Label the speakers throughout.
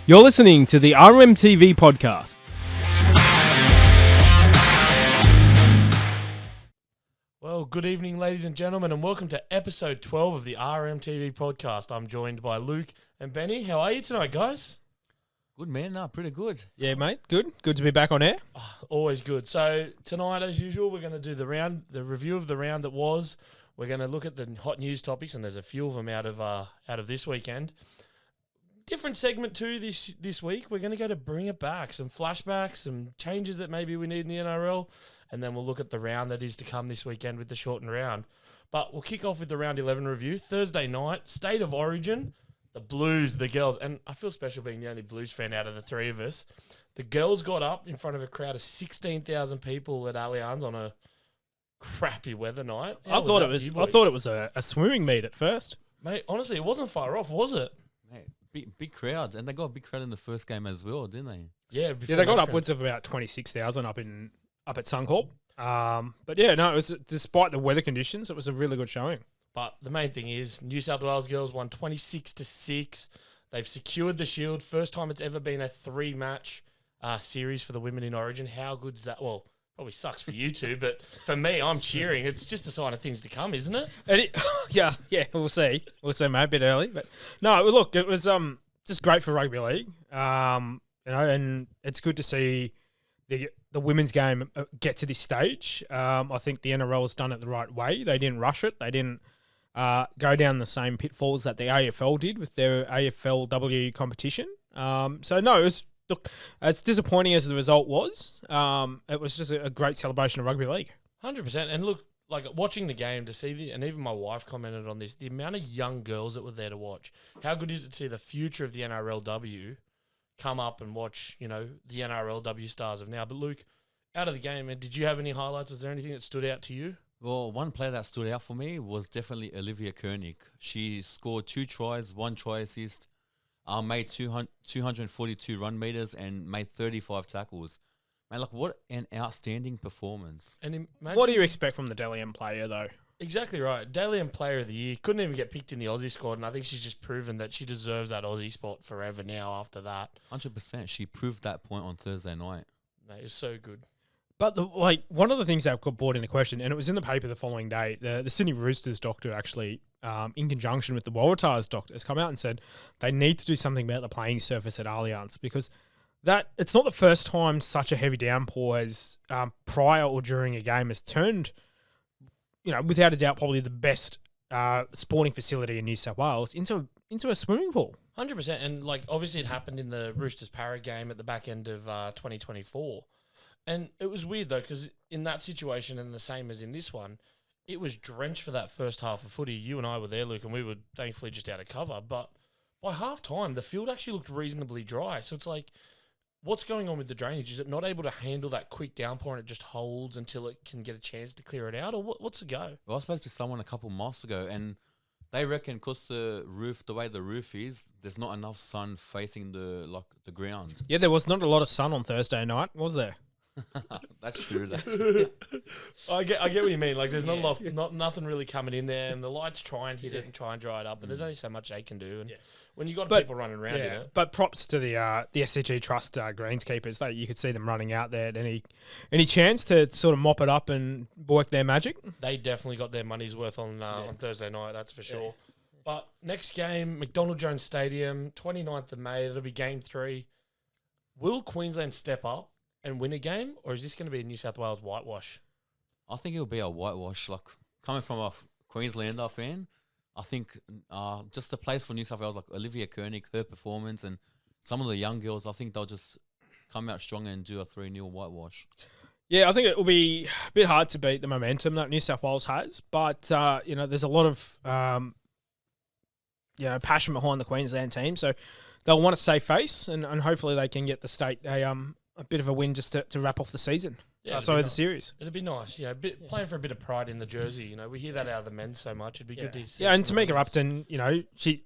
Speaker 1: You're listening to the RMTV podcast.
Speaker 2: Well, good evening, ladies and gentlemen, and welcome to episode 12 of the RMTV podcast. I'm joined by Luke and Benny. How are you tonight, guys?
Speaker 3: Good, man. No, pretty good.
Speaker 1: Yeah, mate. Good. Good to be back on air.
Speaker 2: Always good. So tonight, as usual, we're going to do the review of the round that was. We're going to look at the hot news topics, and there's a few of them out of this weekend. Different segment too this week. We're going to go to bring it back, some flashbacks, some changes that maybe we need in the NRL, and then we'll look at the round that is to come this weekend with the shortened round. But we'll kick off with the round 11 review. Thursday night, State of Origin, the Blues, the girls, and I feel special being the only Blues fan out of the three of us. The girls got up in front of a crowd of 16,000 people at Allianz on a crappy weather night.
Speaker 1: I thought it was a swimming meet at first.
Speaker 2: Mate, honestly, it wasn't far off, was it?
Speaker 3: Mate, big crowds, and they got a big crowd in the first game as well, didn't they?
Speaker 2: Yeah,
Speaker 1: they got upwards of about 26,000 up at Suncorp. But yeah, no, it was despite the weather conditions, it was a really good showing.
Speaker 2: But the main thing is, New South Wales girls won 26-6. They've secured the Shield. First time it's ever been a 3-match series for the women in Origin. How good's that? Well, probably sucks for you two, but for me, I'm cheering. It's just a sign of things to come, isn't it?
Speaker 1: Yeah, we'll see. We'll see, mate, a bit early. But no, look, it was just great for rugby league. And it's good to see the women's game get to this stage. I think the NRL has done it the right way. They didn't rush it. They didn't go down the same pitfalls that the AFL did with their AFLW competition. So no, it was. Look, as disappointing as the result was, it was just a great celebration of rugby league.
Speaker 2: 100%. And look, like watching the game to see and even my wife commented on this, the amount of young girls that were there to watch. How good is it to see the future of the NRLW come up and watch, the NRLW stars of now? But Luke, out of the game, and did you have any highlights? Was there anything that stood out to you?
Speaker 3: Well, one player that stood out for me was definitely Olivia Koenig. She scored 2 tries, 1 try assist, made 242 run meters and made 35 tackles. Man, like, what an outstanding performance.
Speaker 2: And
Speaker 1: what do you expect from the Dalian player, though?
Speaker 2: Exactly right. Dalian Player of the Year. Couldn't even get picked in the Aussie squad, and I think she's just proven that she deserves that Aussie spot forever now after that.
Speaker 3: 100%. She proved that point on Thursday night.
Speaker 2: Mate, it was so good.
Speaker 1: But one of the things that got brought into question, and it was in the paper the following day, the Sydney Roosters doctor actually, in conjunction with the Waratahs doctor, has come out and said they need to do something about the playing surface at Allianz because it's not the first time such a heavy downpour has prior or during a game has turned, without a doubt, probably the best sporting facility in New South Wales into a swimming pool.
Speaker 2: 100%. And obviously it happened in the Roosters Para game at the back end of 2024. And it was weird, though, because in that situation, and the same as in this one, it was drenched for that first half of footy. You and I were there, Luke, and we were thankfully just out of cover. But by half-time, the field actually looked reasonably dry. So it's like, what's going on with the drainage? Is it not able to handle that quick downpour and it just holds until it can get a chance to clear it out? Or what's the go?
Speaker 3: Well, I spoke to someone a couple months ago, and they reckon because the way the roof is, there's not enough sun facing the ground.
Speaker 1: Yeah, there was not a lot of sun on Thursday night, was there?
Speaker 3: That's true.
Speaker 2: I get what you mean. There's not a lot, nothing really coming in there, and the lights try and hit it and try and dry it up, but there's only so much they can do. And when you got people running around in it,
Speaker 1: but props to the SCG Trust greenskeepers. You could see them running out there at any chance to sort of mop it up and work their magic.
Speaker 2: They definitely got their money's worth on Thursday night. That's for sure. But next game, McDonald Jones Stadium, 29th of May. That'll be game 3. Will Queensland step up and win a game, or is this going to be a New South Wales whitewash?
Speaker 3: I think it'll be a whitewash. Coming from a Queenslander fan, I think just the place for New South Wales, Olivia Koenig, her performance, and some of the young girls, I think they'll just come out strong and do a 3-0 whitewash.
Speaker 1: Yeah, I think it will be a bit hard to beat the momentum that New South Wales has, but there's a lot of passion behind the Queensland team, so they'll want a safe face, and hopefully they can get the state a bit of a win just to wrap off the season.
Speaker 2: Yeah,
Speaker 1: the series.
Speaker 2: It'd be nice, playing for a bit of pride in the jersey. We hear that out of the men so much. It'd be good to see.
Speaker 1: Yeah, and Tamika Upton,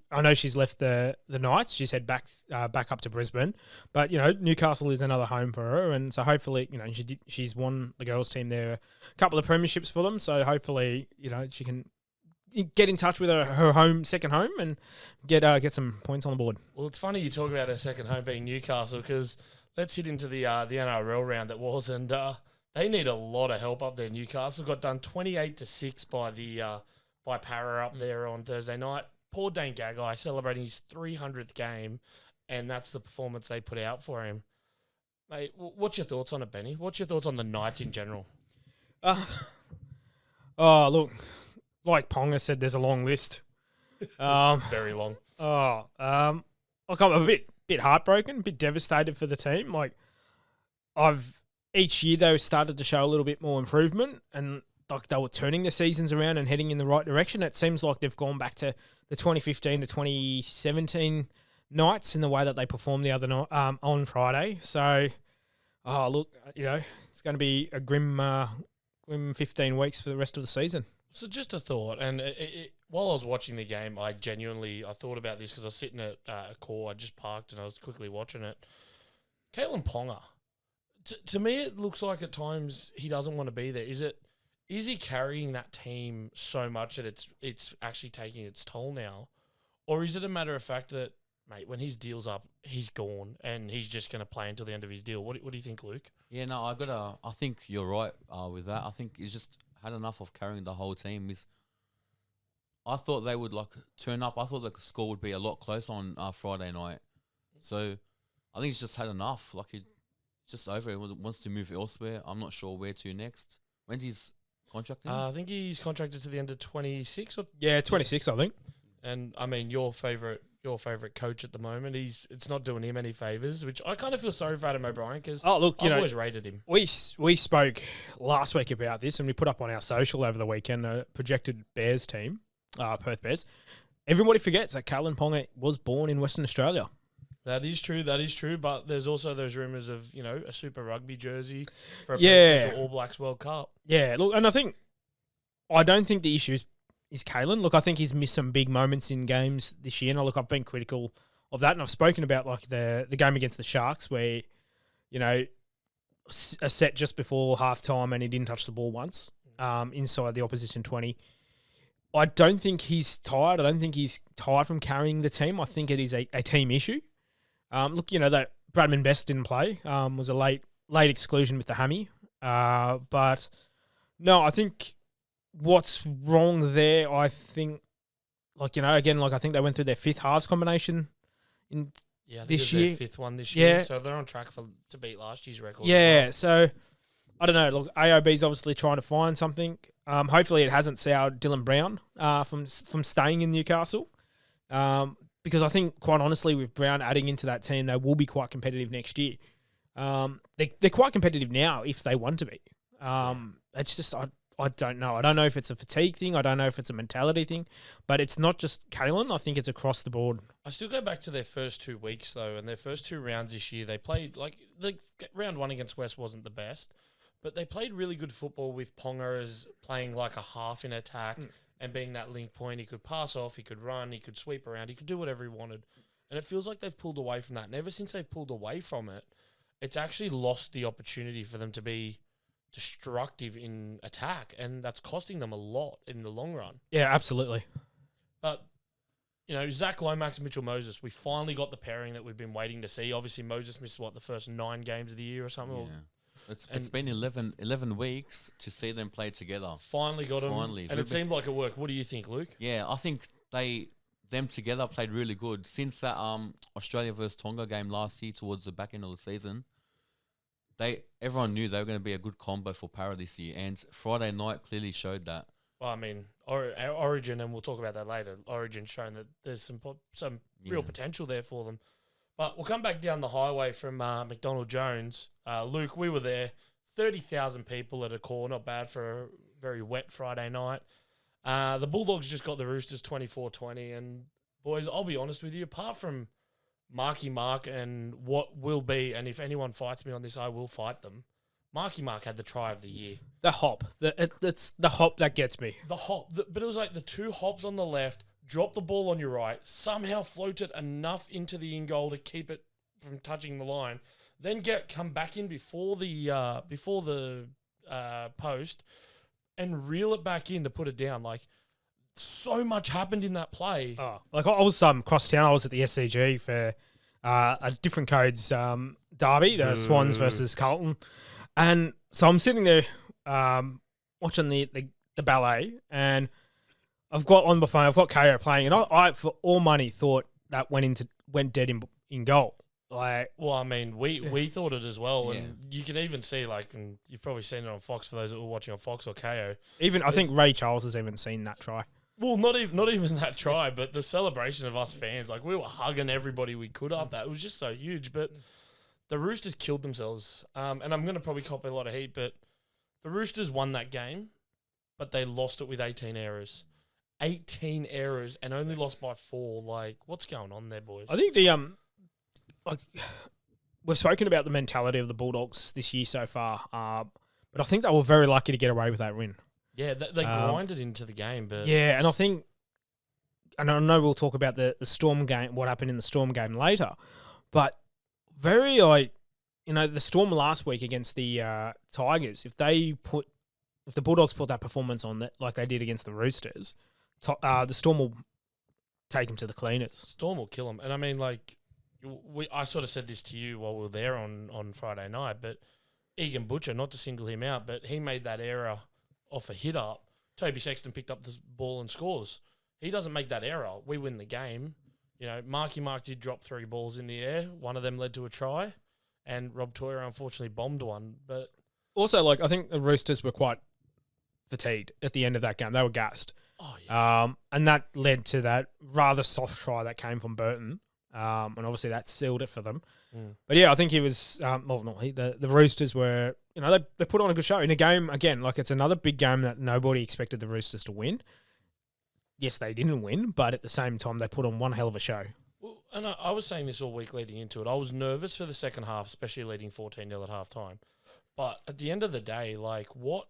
Speaker 1: I know she's left the Knights. She's head back up to Brisbane, but Newcastle is another home for her, and so hopefully, she's won the girls team there a couple of premierships for them. So hopefully, she can get in touch with her second home, and get some points on the board.
Speaker 2: Well, it's funny you talk about her second home being Newcastle, because let's hit into the NRL round that was, and they need a lot of help up there. Newcastle got done 28-6 by Para up there on Thursday night. Poor Dane Gagai celebrating his 300th game, and that's the performance they put out for him. Mate, what's your thoughts on it, Benny? What's your thoughts on the Knights in general?
Speaker 1: Look, like Ponga said, there's a long list.
Speaker 2: Very long.
Speaker 1: Look, I'm a bit heartbroken, a bit devastated for the team. Like, each year they started to show a little bit more improvement, and like they were turning their seasons around and heading in the right direction. It seems like they've gone back to the 2015 to 2017 Knights in the way that they performed the other night on Friday. So, look, it's going to be a grim 15 weeks for the rest of the season.
Speaker 2: So just a thought, and while I was watching the game, I thought about this because I was sitting at a call. I just parked and I was quickly watching it. Kalen Ponga, to me, it looks like at times he doesn't want to be there. Is he carrying that team so much that it's actually taking its toll now, or is it a matter of fact that, mate, when his deal's up, he's gone and he's just going to play until the end of his deal? What do you think, Luke?
Speaker 3: Yeah, no, I think you're right with that. I think he's just had enough of carrying the whole team. I thought they would turn up. I thought the score would be a lot closer on Friday night. So I think he's just had enough. Like, he's just over it. He wants to move elsewhere. I'm not sure where to next. When's his contract in?
Speaker 2: I think he's contracted to the end of 26.
Speaker 1: Yeah, 26, I think.
Speaker 2: And I mean, your favourite coach at the moment, it's not doing him any favours, which I kind of feel sorry for Adam O'Brien, because I've always rated him.
Speaker 1: We spoke last week about this, and we put up on our social over the weekend a projected Bears team, Perth Bears. Everybody forgets that Kalen Ponga was born in Western Australia.
Speaker 2: That is true, but there's also those rumours of, a Super Rugby jersey for a potential All Blacks World Cup.
Speaker 1: Yeah, look, and I don't think the issue is Kalen. Look, I think he's missed some big moments in games this year, and I've been critical of that, and I've spoken about the game against the Sharks where, a set just before halftime and he didn't touch the ball once inside the opposition 20. I don't think he's tired. I don't think he's tired from carrying the team. I think it is a team issue. Look, that Bradman Best didn't play. Was a late exclusion with the hammy. But no, I think what's wrong there, I think, I think they went through their fifth halves combination in this year.
Speaker 2: Their fifth one this year. So they're on track to beat last year's record.
Speaker 1: Yeah, so I don't know. Look, AOB's obviously trying to find something. Hopefully it hasn't soured Dylan Brown from staying in Newcastle. Because I think, quite honestly, with Brown adding into that team, they will be quite competitive next year. They're quite competitive now if they want to be. It's just, I don't know. I don't know if it's a fatigue thing. I don't know if it's a mentality thing. But it's not just Kalen. I think it's across the board.
Speaker 2: I still go back to their first 2 weeks, though, and their first 2 rounds this year. They played, the round 1 against West wasn't the best, but they played really good football with Ponga as playing like a half in attack and being that link point. He could pass off, he could run, he could sweep around, he could do whatever he wanted. And it feels like they've pulled away from that. And ever since they've pulled away from it, it's actually lost the opportunity for them to be destructive in attack, and that's costing them a lot in the long run.
Speaker 1: Yeah, absolutely.
Speaker 2: But, Zach Lomax and Mitchell Moses, we finally got the pairing that we've been waiting to see. Obviously, Moses missed, the first 9 games of the year or something?
Speaker 3: Yeah. It's been 11 weeks to see them play together.
Speaker 2: Finally got them. And it seemed like it worked. What do you think, Luke?
Speaker 3: Yeah, I think them together played really good. Since that Australia versus Tonga game last year towards the back end of the season, everyone knew they were going to be a good combo for Para this year, and Friday night clearly showed that.
Speaker 2: Well, I mean, Origin, and we'll talk about that later, Origin's shown that there's some real potential there for them. But we'll come back down the highway from McDonald Jones. Luke, we were there. 30,000 people at a core, not bad for a very wet Friday night. The Bulldogs just got the Roosters 24-20, and boys, I'll be honest with you, apart from Marky Mark and what will be, and if anyone fights me on this, I will fight them. Marky Mark had the try of the year.
Speaker 1: The hop. It's the hop that gets me.
Speaker 2: The hop. But it was like the 2 hops on the left, drop the ball on your right, somehow float it enough into the in goal to keep it from touching the line, then come back in before the post and reel it back in to put it down. Like, so much happened in that play.
Speaker 1: Oh, like I was cross town. I was at the SCG for a different codes derby, the Swans versus Carlton, and so I'm sitting there watching the ballet, and I've got on my phone. I've got KO playing, and I for all money thought that went dead in goal. Like,
Speaker 2: well, I mean, we thought it as well, and you can even see, like, and you've probably seen it on Fox for those that were watching on Fox or KO.
Speaker 1: Even I think Ray Charles has even seen that try.
Speaker 2: Well, not even that try, but the celebration of us fans, like, we were hugging everybody we could after that. It was just so huge. But the Roosters killed themselves, and I'm going to probably cop a lot of heat, but the Roosters won that game, but they lost it with 18 errors. 18 errors and only lost by 4. Like, what's going on there, boys?
Speaker 1: I think like we've spoken about the mentality of the Bulldogs this year so far, but I think they were very lucky to get away with that win.
Speaker 2: Yeah, they grinded into the game, but
Speaker 1: yeah, and I think, and I know we'll talk about the Storm game, what happened in the Storm game later, but very the Storm last week against the Tigers, if the Bulldogs put that performance on that like they did against the Roosters, the Storm will take them to the cleaners.
Speaker 2: Storm will kill them, and I mean, like, I sort of said this to you while we were there on Friday night, but Egan Butcher, not to single him out, but he made that error off a hit up. Toby Sexton picked up the ball and scores. He doesn't make that error. We win the game. You know, Marky Mark did drop 3 balls in the air. One of them led to a try, and Rob Toyer unfortunately bombed one. But
Speaker 1: also, like, I think the Roosters were quite fatigued at the end of that game. They were gassed.
Speaker 2: Oh, yeah.
Speaker 1: And that led to that rather soft try that came from Burton. And obviously that sealed it for them. But yeah, I think he was, the Roosters were, they put on a good show in a game, again, like it's another big game that nobody expected the Roosters to win. Yes, they didn't win, but at the same time, they put on one hell of a show.
Speaker 2: Well, and I was saying this all week leading into it. I was nervous for the second half, especially leading 14-0 at halftime. But at the end of the day, like, what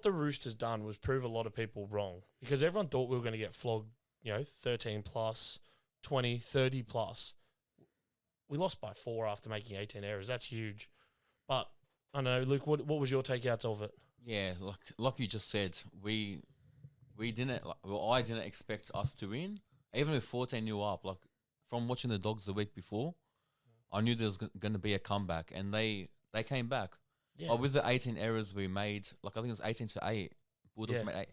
Speaker 2: the Roosters done was prove a lot of people wrong, because everyone thought we were going to get flogged, 13 plus, 20, 30 plus. We lost by 4 after making 18 errors. That's huge. But I don't know, Luke, what was your takeouts of it?
Speaker 3: Yeah, like you just said, I didn't expect us to win. Even with 14-0 up, like from watching the Dogs the week before, I knew there was going to be a comeback, and they came back. Yeah. But with the 18 errors we made, like I think it was 18-8, Bulldogs made 8.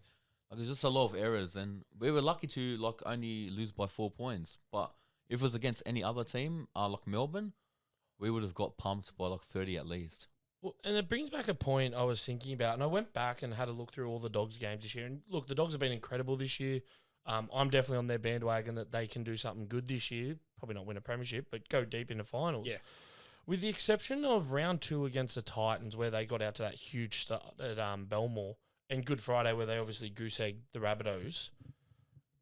Speaker 3: Like, there's just a lot of errors, and we were lucky to like only lose by 4 points. But if it was against any other team, like Melbourne, we would have got pumped by like 30 at least.
Speaker 2: Well, and it brings back a point I was thinking about, and I went back and had a look through all the Dogs games this year. And look, the Dogs have been incredible this year. I'm definitely on their bandwagon that they can do something good this year. Probably not win a premiership, but go deep in the finals. Yeah. With the exception of round 2 against the Titans, where they got out to that huge start at Belmore, and Good Friday, where they obviously goose-egged the Rabbitohs,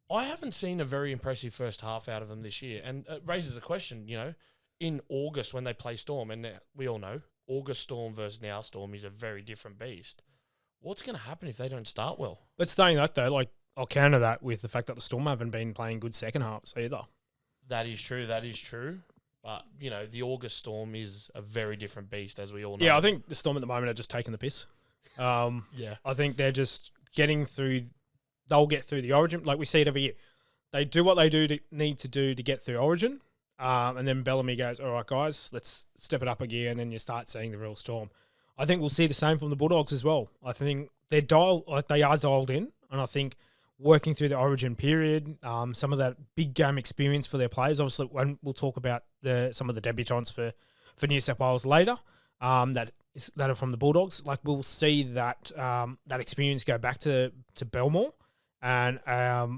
Speaker 2: I haven't seen a very impressive first half out of them this year. And it raises a question, in August when they play Storm, and we all know August Storm versus now Storm is a very different beast. What's going to happen if they don't start well?
Speaker 1: But saying that, though, like, I'll counter that with the fact that the Storm haven't been playing good second halves either.
Speaker 2: That is true. But, the August Storm is a very different beast, as we all know.
Speaker 1: Yeah, I think the Storm at the moment are just taking the piss.
Speaker 2: Yeah.
Speaker 1: I think they're just getting through. They'll get through the Origin. Like we see it every year. They do what they need to do to get through Origin. And then Bellamy goes, all right, guys, let's step it up again. And then you start seeing the real Storm. I think we'll see the same from the Bulldogs as well. I think they are dialed in. And I think working through the Origin period, some of that big game experience for their players. Obviously, when we'll talk about some of the debutants for New South Wales later, that are from the Bulldogs. Like, we'll see that that experience go back to Belmore, and I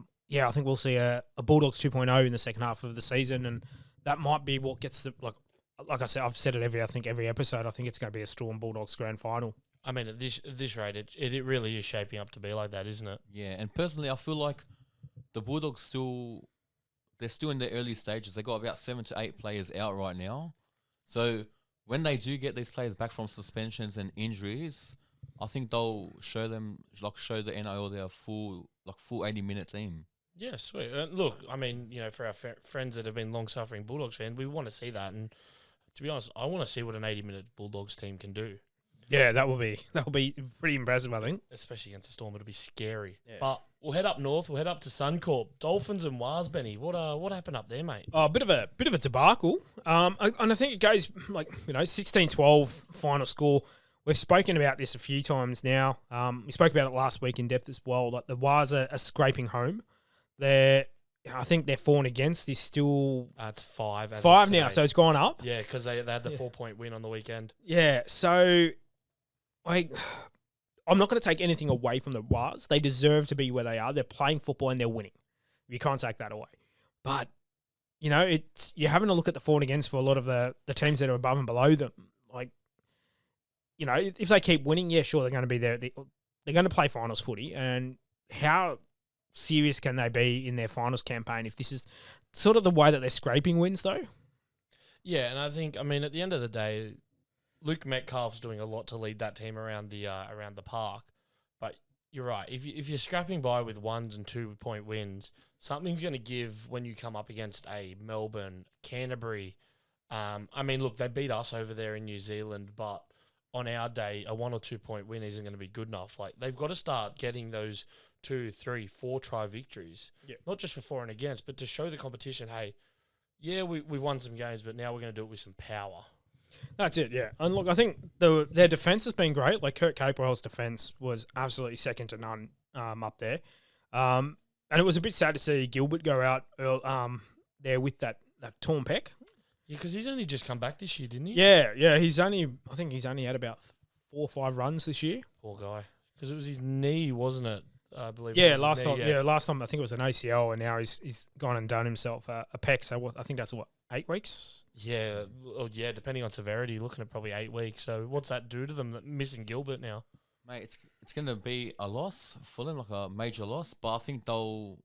Speaker 1: think we'll see a Bulldogs 2.0 in the second half of the season, and that might be what gets the like I said, I've said it every episode. I think it's going to be a Storm Bulldogs grand final.
Speaker 2: I mean, at this rate, it really is shaping up to be like that, isn't it?
Speaker 3: Yeah, and personally, I feel like the Bulldogs they're still in the early stages. They got about 7 to 8 players out right now, so when they do get these players back from suspensions and injuries, I think they'll show the NRL their full 80-minute team.
Speaker 2: Yeah, sweet. Look, I mean, for our friends that have been long-suffering Bulldogs fans, we want to see that. And to be honest, I want to see what an 80-minute Bulldogs team can do.
Speaker 1: Yeah, that will be pretty impressive, I think.
Speaker 2: Especially against the Storm, it'll be scary.
Speaker 1: Yeah.
Speaker 2: But we'll head up north. We'll head up to Suncorp. Dolphins and Wars, Benny. What happened up there, mate?
Speaker 1: Oh, a bit of a debacle. And I think it goes 16-12 final score. We've spoken about this a few times now. We spoke about it last week in depth as well. Like the Wars are scraping home. I think their for and against is still
Speaker 2: It's 5. As
Speaker 1: 5
Speaker 2: of
Speaker 1: now,
Speaker 2: today.
Speaker 1: so it's gone up.
Speaker 2: Yeah, because they had the 4-point win on the weekend.
Speaker 1: Yeah, so I'm not going to take anything away from the Wars. They deserve to be where they are. They're playing football and they're winning. You can't take that away. But you're having a look at the for and against for a lot of the teams that are above and below them. Like, if they keep winning, yeah, sure, they're going to be there. They're going to play finals footy. And how serious can they be in their finals campaign if this is sort of the way that they're scraping wins, though?
Speaker 2: Yeah, and I think, at the end of the day, Luke Metcalf's doing a lot to lead that team around the park. But you're right. If you're scrapping by with 1 and 2 point wins, something's going to give when you come up against a Melbourne, Canterbury. Look, they beat us over there in New Zealand, but on our day, a 1 or 2 point win isn't going to be good enough. Like, they've got to start getting those 2, 3, 4 try victories.
Speaker 1: Yeah.
Speaker 2: Not just for for and against, but to show the competition, hey, yeah, we've won some games, but now we're going to do it with some power.
Speaker 1: That's it, yeah. And look, I think their defence has been great. Like, Kurt Capewell's defence was absolutely second to none up there. And it was a bit sad to see Gilbert go out there with that torn pec.
Speaker 2: Yeah, because he's only just come back this year, didn't he?
Speaker 1: Yeah. I think he's only had about 4 or 5 runs this year.
Speaker 2: Poor guy. Because it was his knee, wasn't it? I believe.
Speaker 1: Yeah,
Speaker 2: it was his knee,
Speaker 1: last time I think it was an ACL, and now he's gone and done himself a pec. So I think that's 8 weeks.
Speaker 2: Yeah, depending on severity, looking at probably 8 weeks. So what's that do to them? Missing Gilbert now,
Speaker 3: Mate, it's going to be a loss for them, like a major loss. But I think they'll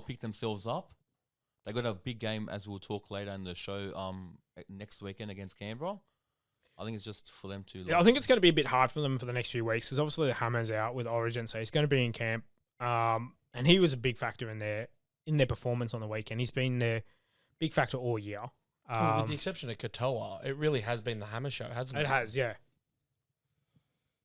Speaker 3: pick themselves up. They got a big game, as we'll talk later in the show. Next weekend against Canberra. I think it's just for them to.
Speaker 1: Yeah, I think it's going to be a bit hard for them for the next few weeks because obviously the Hammer's out with Origin, so he's going to be in camp. And he was a big factor in their performance on the weekend. He's been their big factor all year.
Speaker 2: with the exception of Katoa, it really has been the Hammer show, hasn't it?
Speaker 1: It has, yeah.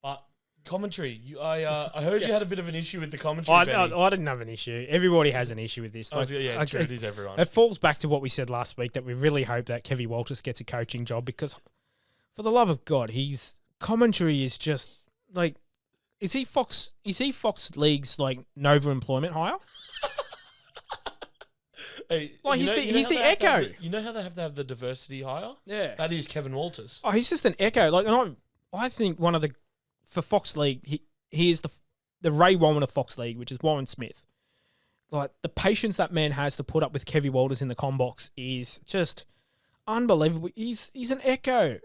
Speaker 2: But commentary, I heard you had a bit of an issue with the commentary. Benny.
Speaker 1: I didn't have an issue. Everybody has an issue with this.
Speaker 2: True, it is everyone.
Speaker 1: It falls back to what we said last week that we really hope that Kevy Walters gets a coaching job because, for the love of God, his commentary is just like, is he Fox League's like Nova employment hire?
Speaker 2: Hey,
Speaker 1: like he's
Speaker 2: how
Speaker 1: the
Speaker 2: they have to
Speaker 1: echo.
Speaker 2: have you know how they have to have the diversity hire?
Speaker 1: Yeah,
Speaker 2: That is Kevin Walters.
Speaker 1: oh, he's just an echo. Like, and I think one of the for Fox League, he is the Ray Warren of Fox League, which is Warren Smith. Like the patience that man has to put up with Kevy Walters in the com box is just unbelievable. He's an echo.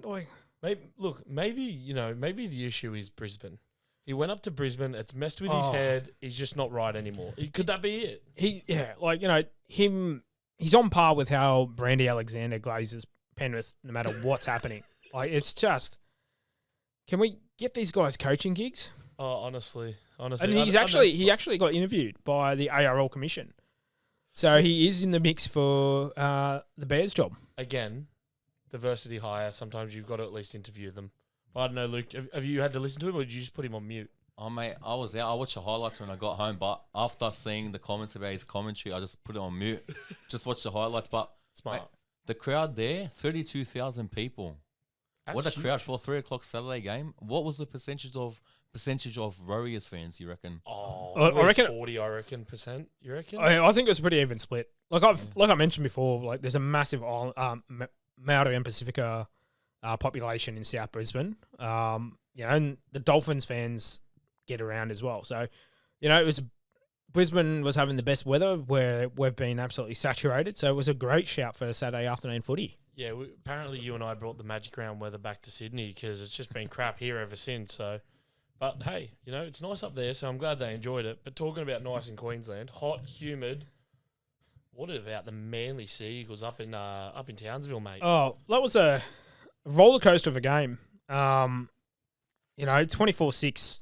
Speaker 1: Like,
Speaker 2: Maybe the issue is Brisbane. He went up to Brisbane. It's messed with his head. He's just not right anymore. Could that be it?
Speaker 1: He's on par with how Brandy Alexander glazes Penrith no matter what's happening. Like, it's just, can we get these guys coaching gigs?
Speaker 2: Oh, honestly.
Speaker 1: And he actually got interviewed by the ARL Commission. So he is in the mix for the Bears job.
Speaker 2: Again, diversity hire. Sometimes you've got to at least interview them. I don't know, Luke. Have you had to listen to him, or did you just put him on mute?
Speaker 3: Oh, mate, I was there. I watched the highlights when I got home, but after seeing the comments about his commentary, I just put it on mute. Just watch the highlights. But
Speaker 2: Smart.
Speaker 3: mate, the crowd there, 32,000 people. What a crowd for a 3 o'clock Saturday game. What was the percentage of Warriors fans, you reckon?
Speaker 2: Oh,
Speaker 1: I reckon
Speaker 2: 40. I reckon percent. You reckon?
Speaker 1: I think it was a pretty even split. Like I mentioned before, like there's a massive Maori and Pacifica population in South Brisbane. And the Dolphins fans get around as well. So, it was Brisbane was having the best weather where we've been absolutely saturated. So it was a great shout for Saturday afternoon footy.
Speaker 2: Yeah, apparently you and I brought the magic round weather back to Sydney because it's just been crap here ever since. So, but hey, it's nice up there, so I'm glad they enjoyed it. But talking about nice in Queensland, hot, humid. What about the Manly Sea Eagles up in Townsville, mate?
Speaker 1: Oh, that was a roller coaster of a game. 24-6.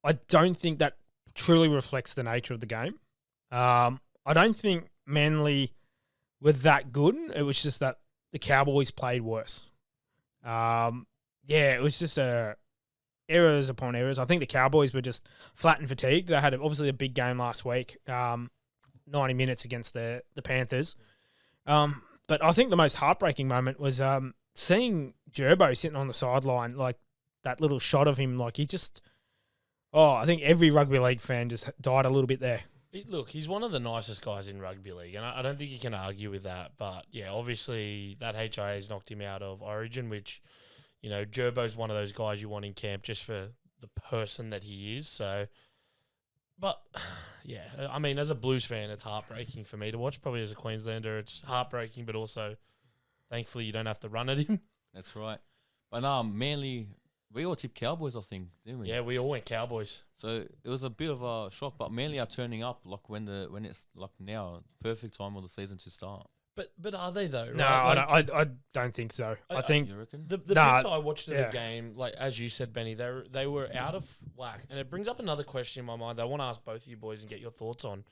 Speaker 1: I don't think that truly reflects the nature of the game. I don't think Manly were that good. It was just that the Cowboys played worse. It was just a errors upon errors. I think the Cowboys were just flat and fatigued. They had obviously a big game last week, 90 minutes against the Panthers. But I think the most heartbreaking moment was seeing Gerbo sitting on the sideline, like that little shot of him. Like he just, I think every rugby league fan just died a little bit there.
Speaker 2: Look, he's one of the nicest guys in rugby league, and I don't think you can argue with that. But, yeah, obviously that HIA has knocked him out of Origin, which, you know, Gerbo's one of those guys you want in camp just for the person that he is. So, but, yeah, I mean, as a Blues fan, it's heartbreaking for me to watch. Probably as a Queenslander, it's heartbreaking, but also, thankfully, you don't have to run at him.
Speaker 3: That's right. But Manly, we all tipped Cowboys, I think, didn't we?
Speaker 2: Yeah, we all went Cowboys.
Speaker 3: So it was a bit of a shock, but Manly are turning up like when it's like now, perfect time of the season to start.
Speaker 2: But are they though?
Speaker 1: No,
Speaker 2: right?
Speaker 1: I don't think so. I think
Speaker 3: You reckon?
Speaker 2: the bits I watched of the game, like as you said, Benny, they were out of whack, and it brings up another question in my mind that I want to ask both of you boys and get your thoughts on.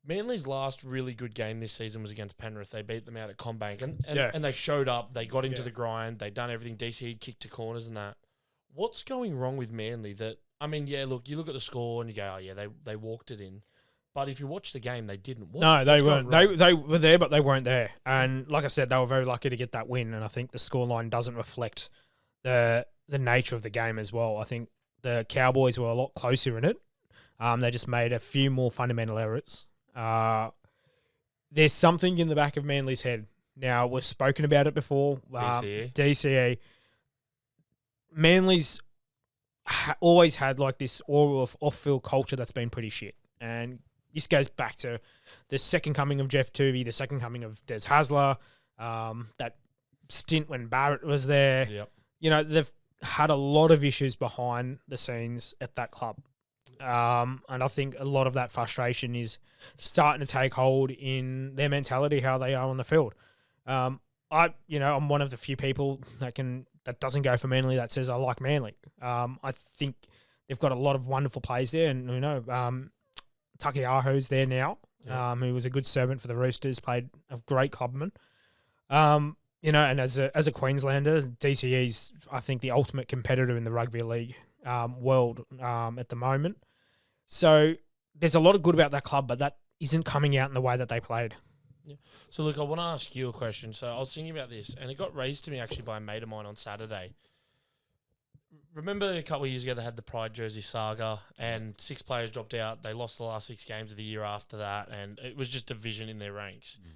Speaker 2: Manly's last really good game this season was against Penrith. They beat them out at Combank, and they showed up. They got into the grind. They done everything. DC kicked to corners and that. What's going wrong with Manly? That I mean, yeah, look, you look at the score and you go, oh yeah, they walked it in. But if you watch the game, they didn't.
Speaker 1: They weren't. They were there, but they weren't there. And like I said, they were very lucky to get that win. And I think the scoreline doesn't reflect the nature of the game as well. I think the Cowboys were a lot closer in it. They just made a few more fundamental errors. There's something in the back of Manly's head. Now, we've spoken about it before. DCE. Manly's always had like this aura of off-field culture that's been pretty shit. And this goes back to the second coming of Jeff Tuvey, the second coming of Des Hasler, that stint when Barrett was there.
Speaker 2: Yep.
Speaker 1: You know, they've had a lot of issues behind the scenes at that club. And I think a lot of that frustration is starting to take hold in their mentality, how they are on the field. I'm one of the few people that doesn't go for Manly, that says I like Manly. I think they've got a lot of wonderful plays there, and Takiaho's there now, who was a good servant for the Roosters, played a great clubman. And as a Queenslander, DCE's I think the ultimate competitor in the rugby league world at the moment. So there's a lot of good about that club, but that isn't coming out in the way that they played.
Speaker 2: Yeah. So, look, I want to ask you a question. So I was thinking about this, and it got raised to me actually by a mate of mine on Saturday. Remember a couple of years ago they had the Pride jersey saga, and 6 players dropped out. They lost the last 6 games of the year after that, and it was just division in their ranks. Mm.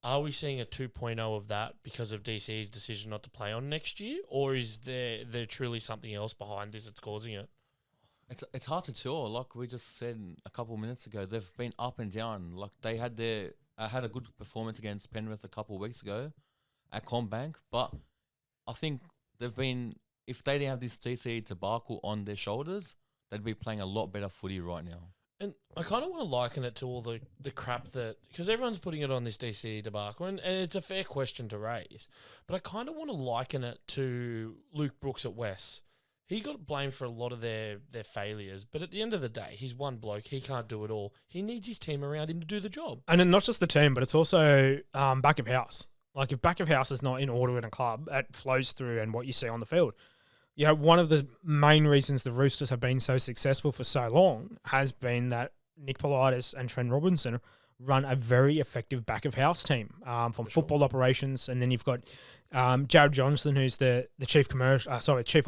Speaker 2: Are we seeing a 2.0 of that because of DC's decision not to play on next year, or is there truly something else behind this that's causing it?
Speaker 3: It's hard to tell. Like we just said a couple of minutes ago, they've been up and down. Like they had had a good performance against Penrith a couple of weeks ago at Combank, but I think they've been, if they didn't have this DC debacle on their shoulders, they'd be playing a lot better footy right now.
Speaker 2: And I kind of want to liken it to all the crap that, because everyone's putting it on this DC debacle, and it's a fair question to raise, but I kind of want to liken it to Luke Brooks at West. He got blamed for a lot of their failures, but at the end of the day, he's one bloke. He can't do it all. He needs his team around him to do the job.
Speaker 1: And then not just the team, but it's also back of house. Like if back of house is not in order in a club, it flows through and what you see on the field. You know, one of the main reasons the Roosters have been so successful for so long has been that Nick Politis and Trent Robinson run a very effective back of house team from football operations, and then you've got Jared Johnson, who's the chief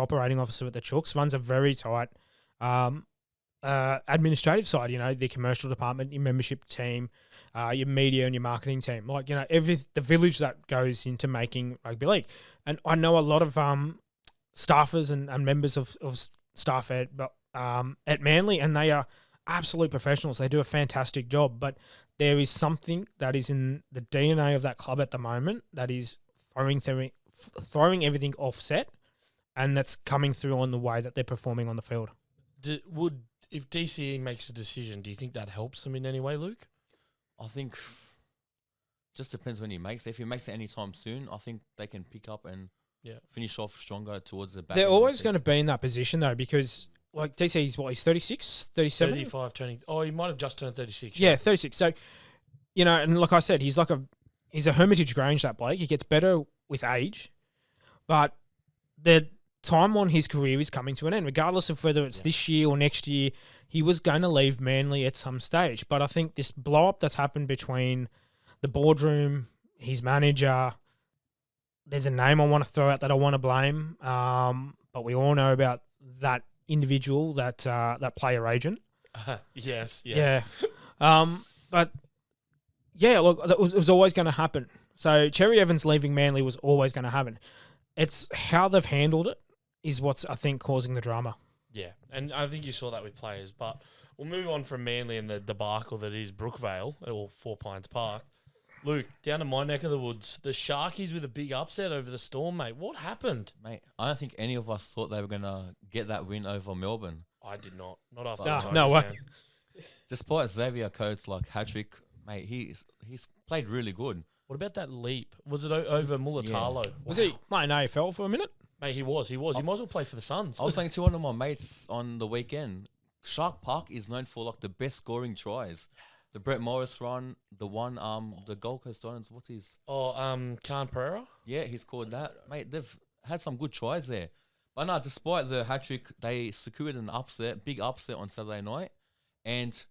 Speaker 1: operating officer at the Chooks, runs a very tight administrative side. You know, the commercial department, your membership team, your media and your marketing team. Like the village that goes into making rugby league. And I know a lot of staffers and members of staff at Manly, and they are absolute professionals. They do a fantastic job, but there is something that is in the DNA of that club at the moment that is throwing everything offset, and that's coming through on the way that they're performing on the field.
Speaker 2: If DCE makes a decision, do you think that helps them in any way, Luke?
Speaker 3: I think just depends when he makes it. If he makes it anytime soon, I think they can pick up and finish off stronger towards the back.
Speaker 1: They're always going to be in that position though, because like DC's he's 36, 37?
Speaker 2: 35 turning. Oh, he might have just turned 36.
Speaker 1: Yeah, 36. So, and like I said, he's a Hermitage Grange, that bloke. He gets better with age, but time on his career is coming to an end, regardless of whether it's this year or next year. He was going to leave Manly at some stage. But I think this blow-up that's happened between the boardroom, his manager, there's a name I want to throw out that I want to blame, but we all know about that individual, that player agent.
Speaker 2: Yes.
Speaker 1: Yeah. But, yeah, look, it was always going to happen. So Cherry Evans leaving Manly was always going to happen. It's how they've handled it is what's, I think, causing the drama.
Speaker 2: Yeah, and I think you saw that with players. But we'll move on from Manly and the debacle that is Brookvale, or 4 Pines Park. Luke, down to my neck of the woods, the Sharkies with a big upset over the Storm, mate. What happened?
Speaker 3: Mate, I don't think any of us thought they were going to get that win over Melbourne.
Speaker 2: I did not. Not after
Speaker 1: No,
Speaker 2: the Tigers
Speaker 1: no way.
Speaker 2: game.
Speaker 3: Despite Xavier Coates' hat-trick, mate, he's played really good.
Speaker 2: What about that leap? Was it over Mulatalo?
Speaker 1: Was he playing AFL for a minute?
Speaker 2: Mate, he was. He might as well play for the Suns.
Speaker 3: I was saying to one of my mates on the weekend, Shark Park is known for like the best scoring tries. The Brett Morris run, the Gold Coast Dons, what's his?
Speaker 2: Khan Pereira?
Speaker 3: Yeah, he scored that. Mate, they've had some good tries there. But no, despite the hat-trick, they secured an big upset on Saturday night. And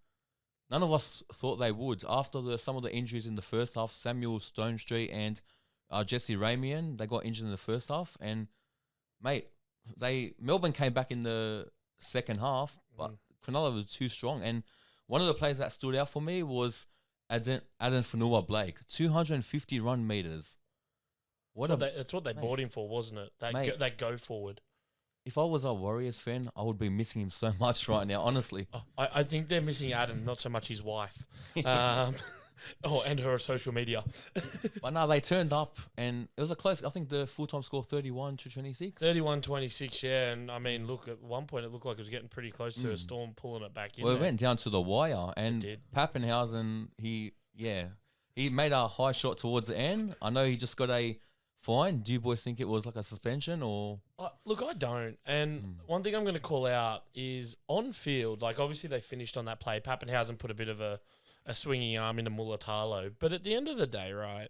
Speaker 3: none of us thought they would. After some of the injuries in the first half, Samuel Stonestreet and Jesse Ramian, they got injured in the first half. And, mate, Melbourne came back in the second half, but Cronulla was too strong. And one of the players that stood out for me was Aden Fanua Blake, 250 run meters.
Speaker 2: That's what they bought him for, wasn't it? That go forward.
Speaker 3: If I was a Warriors fan, I would be missing him so much right now, honestly.
Speaker 2: I think they're missing Adam, not so much his wife. And her social media.
Speaker 3: But no, they turned up, and it was a close. I think the full-time score 31-26.
Speaker 2: 31-26, yeah. And, I mean, look, at one point it looked like it was getting pretty close to a Storm pulling it back in.
Speaker 3: Well, it went down to the wire, and Pappenhausen, he made a high shot towards the end. I know he just got a fine. Do you boys think it was like a suspension or?
Speaker 2: Look, I don't. And one thing I'm going to call out is on field, like obviously they finished on that play. Pappenhausen put a bit of a swinging arm into Mulatalo. But at the end of the day, right,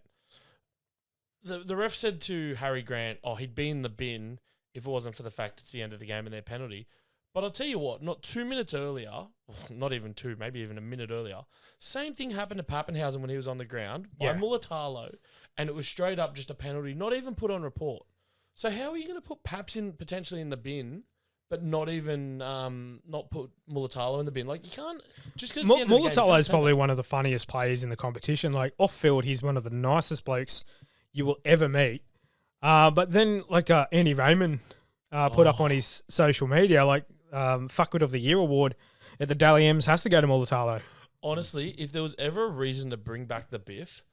Speaker 2: the ref said to Harry Grant, he'd be in the bin if it wasn't for the fact it's the end of the game and their penalty. But I'll tell you what, not 2 minutes earlier, not even 2, maybe even a minute earlier, same thing happened to Pappenhausen when he was on the ground by Mulatalo, and it was straight up just a penalty, not even put on report. So how are you going to put Paps potentially in the bin, but not even not put Mulatalo in the bin? Like, you can't, just because
Speaker 1: Mulatalo is probably one of the funniest players in the competition. Like, off field, he's one of the nicest blokes you will ever meet. But then, like, Andy Raymond put up on his social media, like, Fuckwit of the Year award at the Dally M's has to go to Mulatalo.
Speaker 2: Honestly, if there was ever a reason to bring back the Biff,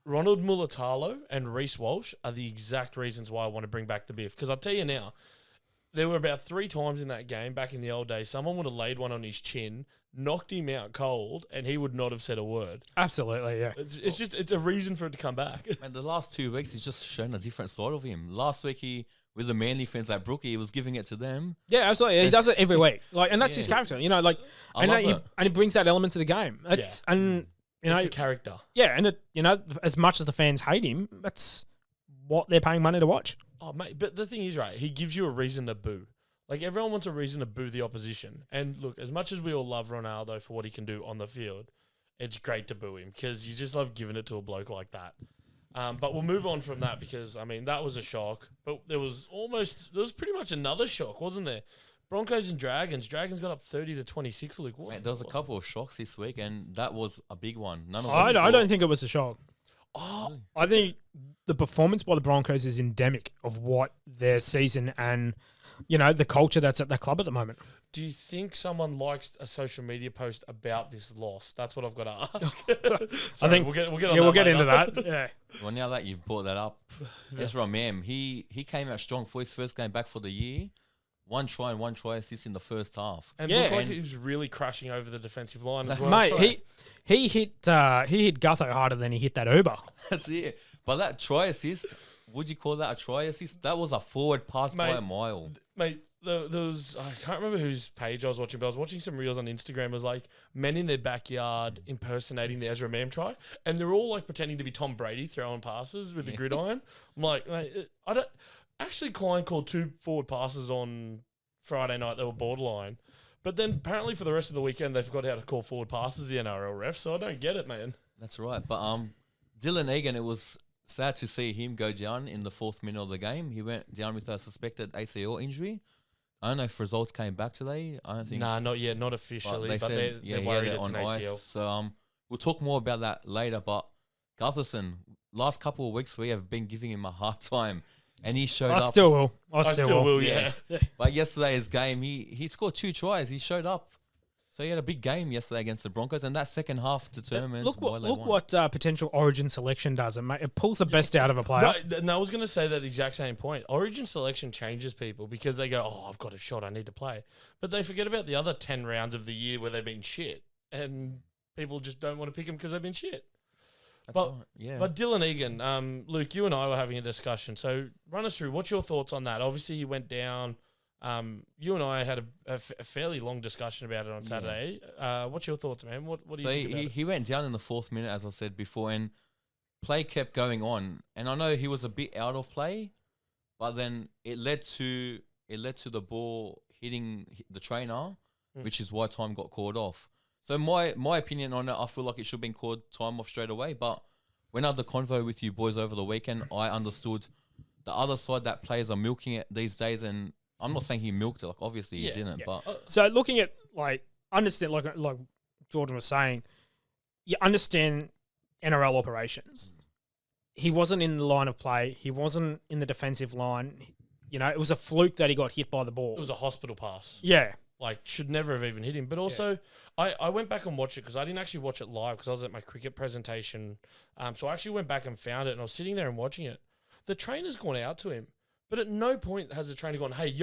Speaker 2: Ronald Mulatalo and Reece Walsh are the exact reasons why I want to bring back the Biff. Because I'll tell you now, there were about 3 times in that game back in the old days, someone would have laid one on his chin, knocked him out cold, and he would not have said a word.
Speaker 1: Absolutely, yeah.
Speaker 2: It's a reason for it to come back.
Speaker 3: And the last 2 weeks, he's just shown a different side of him. Last week, with the Manly fans like Brookie, he was giving it to them.
Speaker 1: Yeah, absolutely. He does it every week. Like, and that's his character, you know, like, and he brings that element to the game. And, you know,
Speaker 2: it's a character.
Speaker 1: Yeah, and you know, as much as the fans hate him, that's what they're paying money to watch.
Speaker 2: Oh, mate, but the thing is, right, he gives you a reason to boo. Like, everyone wants a reason to boo the opposition. And look, as much as we all love Ronaldo for what he can do on the field, it's great to boo him because you just love giving it to a bloke like that. But we'll move on from that because, I mean, that was a shock. But there was pretty much another shock, wasn't there? Broncos and Dragons. Dragons got up 30-26. Like, what?
Speaker 3: Man, there was a couple of shocks this week, and that was a big one.
Speaker 1: I don't think it was a shock.
Speaker 2: Oh,
Speaker 1: I think the performance by the Broncos is endemic of what their season and, you know, the culture that's at that club at the moment.
Speaker 2: Do you think someone likes a social media post about this loss? That's what I've got to ask.
Speaker 1: I think we'll get into that. Yeah.
Speaker 3: Well, now that you've brought that up, Ezra Mam, he came out strong for his first game back for the year. 1 try and 1 try assist in the first half.
Speaker 2: And looked like he was really crashing over the defensive line as well.
Speaker 1: Mate, he hit Gutho harder than he hit that Uber.
Speaker 3: That's it. But that try assist, would you call that a try assist? That was a forward pass by a mile.
Speaker 2: Mate, there was, I can't remember whose page I was watching, but I was watching some reels on Instagram. It was like men in their backyard impersonating the Ezra Mam try. And they're all like pretending to be Tom Brady throwing passes with the gridiron. I'm like, mate, Actually, Klein called 2 forward passes on Friday night. They were borderline. But then apparently for the rest of the weekend, they forgot how to call forward passes, the NRL ref. So I don't get it, man.
Speaker 3: That's right. But Dylan Egan, it was sad to see him go down in the 4th minute of the game. He went down with a suspected ACL injury. I don't know if results came back today. I don't think.
Speaker 2: Nah, not yet, not officially. But
Speaker 3: said,
Speaker 2: they're worried it's
Speaker 3: on
Speaker 2: an
Speaker 3: ice.
Speaker 2: ACL.
Speaker 3: So we'll talk more about that later. But Gutherson, last couple of weeks we have been giving him a hard time, and he showed up.
Speaker 1: I still will. I still will.
Speaker 2: Yeah.
Speaker 3: But yesterday's game, he scored 2 tries. He showed up. So he had a big game yesterday against the Broncos, and that second half determined why they won.
Speaker 1: What potential Origin selection does. It pulls the best out of a player.
Speaker 2: No, I was going to say that exact same point. Origin selection changes people because they go, oh, I've got a shot, I need to play. But they forget about the other 10 rounds of the year where they've been shit, and people just don't want to pick them because they've been shit.
Speaker 3: That's right, yeah.
Speaker 2: But Dylan Egan, Luke, you and I were having a discussion. So run us through. What's your thoughts on that? Obviously, he went down. You and I had a fairly long discussion about it on Saturday. What's your thoughts, man? What do you think about it?
Speaker 3: He went down in the 4th minute, as I said before, and play kept going on. And I know he was a bit out of play, but then it led to the ball hitting the trainer, which is why time got called off. So my opinion on it, I feel like it should have been called time off straight away. But when I had the convo with you boys over the weekend, I understood the other side that players are milking it these days, and I'm not saying he milked it, like obviously he didn't, but
Speaker 1: so looking at understand like Jordan was saying, you understand NRL operations. He wasn't in the line of play. He wasn't in the defensive line. It was a fluke that he got hit by the ball.
Speaker 2: It was a hospital pass.
Speaker 1: Yeah.
Speaker 2: Should never have even hit him. But also, I went back and watched it because I didn't actually watch it live because I was at my cricket presentation. So I actually went back and found it, and I was sitting there and watching it. The trainer's gone out to him. But at no point has the trainer gone, hey,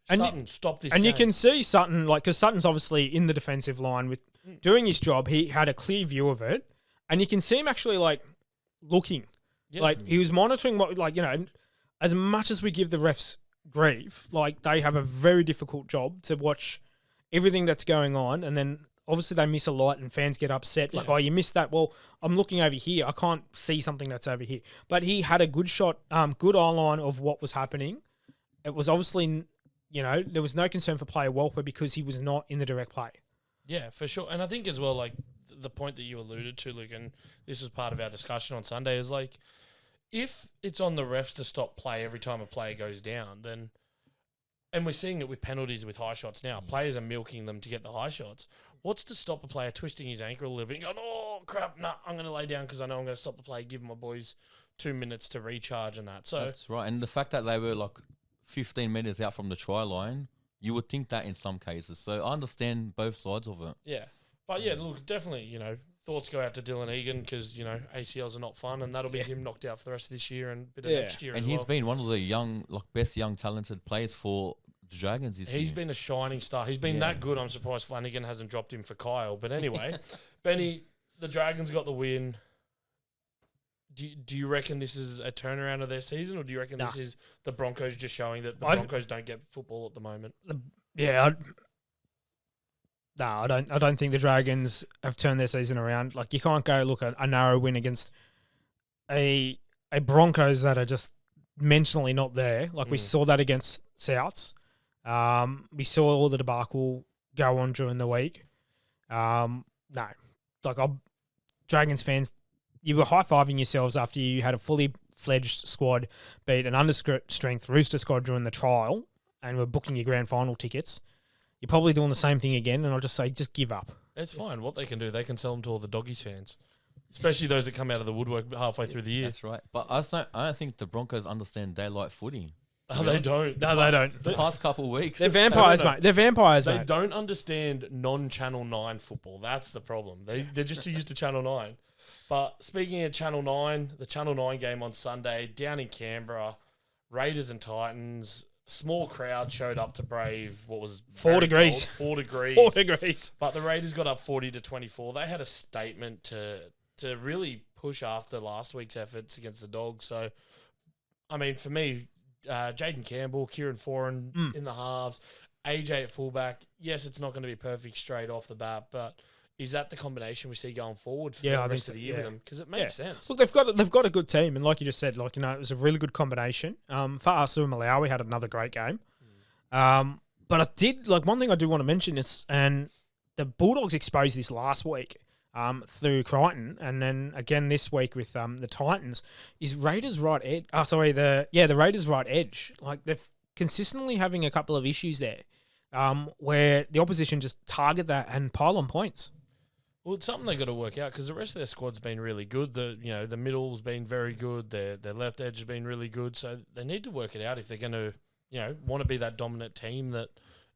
Speaker 2: Sutton, stop this. And
Speaker 1: you can see Sutton, because Sutton's obviously in the defensive line with doing his job. He had a clear view of it. And you can see him actually, looking. Yeah. He was monitoring as much as we give the refs grief, they have a very difficult job to watch everything that's going on. And then obviously they miss a lot and fans get upset. Oh, you missed that. Well, I'm looking over here. I can't see something that's over here. But he had a good shot, good eye line of what was happening. It was obviously, there was no concern for player welfare because he was not in the direct play.
Speaker 2: Yeah, for sure. And I think as well, the point that you alluded to, Luke, and this was part of our discussion on Sunday, is if it's on the refs to stop play every time a player goes down, then, and we're seeing it with penalties with high shots now, players are milking them to get the high shots. What's to stop a player twisting his ankle a little bit and going, oh, crap, I'm going to lay down because I know I'm going to stop the play, give my boys 2 minutes to recharge and that. So
Speaker 3: that's right. And the fact that they were 15 metres out from the try line, you would think that in some cases. So I understand both sides of it.
Speaker 2: Yeah. But yeah, look, definitely, thoughts go out to Dylan Egan because, ACLs are not fun and that'll be him knocked out for the rest of this year and a bit of next year
Speaker 3: and
Speaker 2: as well.
Speaker 3: And he's been one of the best young talented players for the Dragons this year.
Speaker 2: He's been a shining star. He's been that good. I'm surprised Flanagan hasn't dropped him for Kyle. But anyway, Benny, the Dragons got the win. Do you reckon this is a turnaround of their season, or do you reckon this is the Broncos just showing that the Broncos don't get football at the moment?
Speaker 1: I don't think the Dragons have turned their season around. You can't go look at a narrow win against a Broncos that are just mentally not there. We saw that against Souths. We saw all the debacle go on during the week. Dragons fans, you were high-fiving yourselves after you had a fully fledged squad beat an under-strength Rooster squad during the trial and were booking your grand final tickets. You're probably doing the same thing again, and I'll just say, just give up.
Speaker 2: It's fine. What they can do, they can sell them to all the Doggies fans, especially those that come out of the woodwork halfway through the year.
Speaker 3: That's right. But I don't think the Broncos understand daylight footy.
Speaker 2: Oh, they don't.
Speaker 1: No, they don't.
Speaker 3: The past couple of weeks.
Speaker 1: They're vampires, mate. They're vampires, mate.
Speaker 2: They don't understand non-Channel 9 football. That's the problem. They're just too used to Channel 9. But speaking of Channel 9, the Channel 9 game on Sunday, down in Canberra, Raiders and Titans, small crowd showed up to brave what was
Speaker 1: 4 degrees.
Speaker 2: Cold, 4 degrees.
Speaker 1: 4 degrees.
Speaker 2: But the Raiders got up 40-24. They had a statement to really push after last week's efforts against the Dogs. So, I mean, for me, Jaden Campbell, Kieran Foran in the halves, AJ at fullback. Yes, it's not going to be perfect straight off the bat, but is that the combination we see going forward for
Speaker 1: Yeah,
Speaker 2: the
Speaker 1: I think
Speaker 2: rest
Speaker 1: so,
Speaker 2: of the year with
Speaker 1: yeah.
Speaker 2: them? Because it makes sense.
Speaker 1: Look, they've got a good team, and like you just said, like it was a really good combination. For Asu Malawi had another great game. But I did one thing I do want to mention is, and the Bulldogs exposed this last week through Crichton, and then again this week with the Titans, is Raiders right edge. The Raiders right edge. Like they're consistently having a couple of issues there, where the opposition just target that and pile on points.
Speaker 2: Well, it's something they got to work out because the rest of their squad's been really good. The middle's been very good. Their left edge has been really good. So they need to work it out if they're going to want to be that dominant team that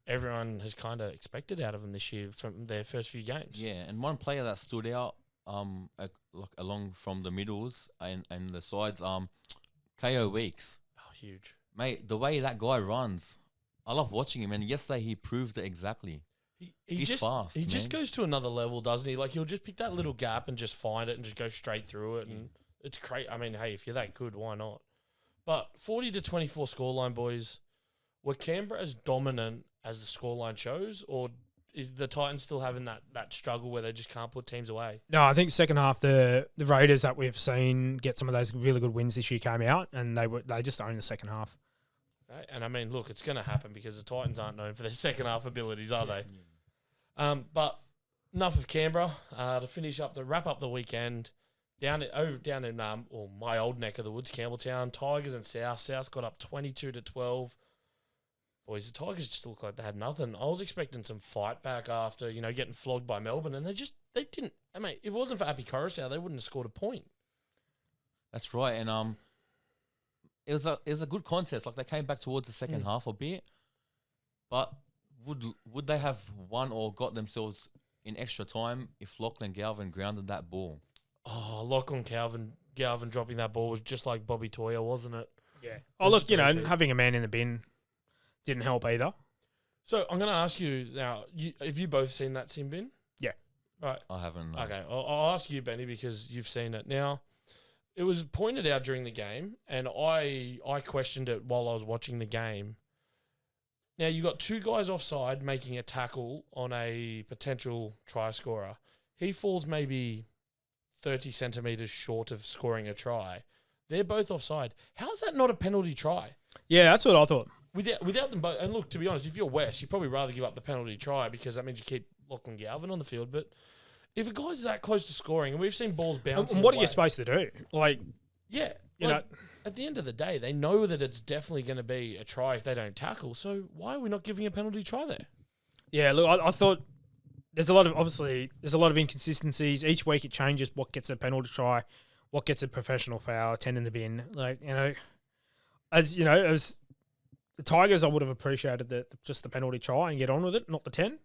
Speaker 2: everyone has kind of expected out of them this year from their first few games.
Speaker 3: Yeah, and one player that stood out along from the middles and the sides, KO Weeks.
Speaker 2: Oh, huge.
Speaker 3: Mate, the way that guy runs, I love watching him, and yesterday he proved it exactly. He's fast.
Speaker 2: He just goes to another level, doesn't he? Like he'll just pick that little gap and just find it and just go straight through it, and it's great. I mean, hey, if you're that good, why not? But 40-24 scoreline, boys. Were Canberra as dominant as the scoreline shows, or is the Titans still having that struggle where they just can't put teams away?
Speaker 1: No, I think second half the Raiders that we've seen get some of those really good wins this year came out, and they just owned the second half.
Speaker 2: Right? And I mean, look, it's going to happen because the Titans aren't known for their second half abilities, are they? But enough of Canberra. To wrap up the weekend, down in my old neck of the woods, Campbelltown, Tigers and South. South got up 22-12. Boys, the Tigers just looked like they had nothing. I was expecting some fight back after getting flogged by Melbourne, and they didn't. I mean, if it wasn't for Api Coruscant, they wouldn't have scored a point.
Speaker 3: That's right, and it was a good contest. Like they came back towards the second half a bit, but would they have won or got themselves in extra time if Lachlan Galvin grounded that ball?
Speaker 2: Oh, Lachlan Galvin dropping that ball was just like Bobby Toyer, wasn't it?
Speaker 1: Yeah. Oh, look, having a man in the bin didn't help either.
Speaker 2: So I'm going to ask you now, have you both seen that sin bin?
Speaker 1: Yeah.
Speaker 2: Right.
Speaker 3: I haven't. No.
Speaker 2: Okay, I'll ask you, Benny, because you've seen it. Now, it was pointed out during the game, and I questioned it while I was watching the game. Now, you got two guys offside making a tackle on a potential try scorer. He falls maybe 30 centimetres short of scoring a try. They're both offside. How is that not a penalty try?
Speaker 1: Yeah, that's what I thought.
Speaker 2: Without them both, and look, to be honest, if you're West, you'd probably rather give up the penalty try because that means you keep Lachlan Galvin on the field. But if a guy's that close to scoring, and we've seen balls bouncing,
Speaker 1: and what are you supposed to do?
Speaker 2: At the end of the day, they know that it's definitely going to be a try if they don't tackle. So why are we not giving a penalty try there?
Speaker 1: Yeah, look, I thought there's a lot of inconsistencies. Each week it changes what gets a penalty try, what gets a professional foul, 10 in the bin. As the Tigers, I would have appreciated just the penalty try and get on with it, not the 10.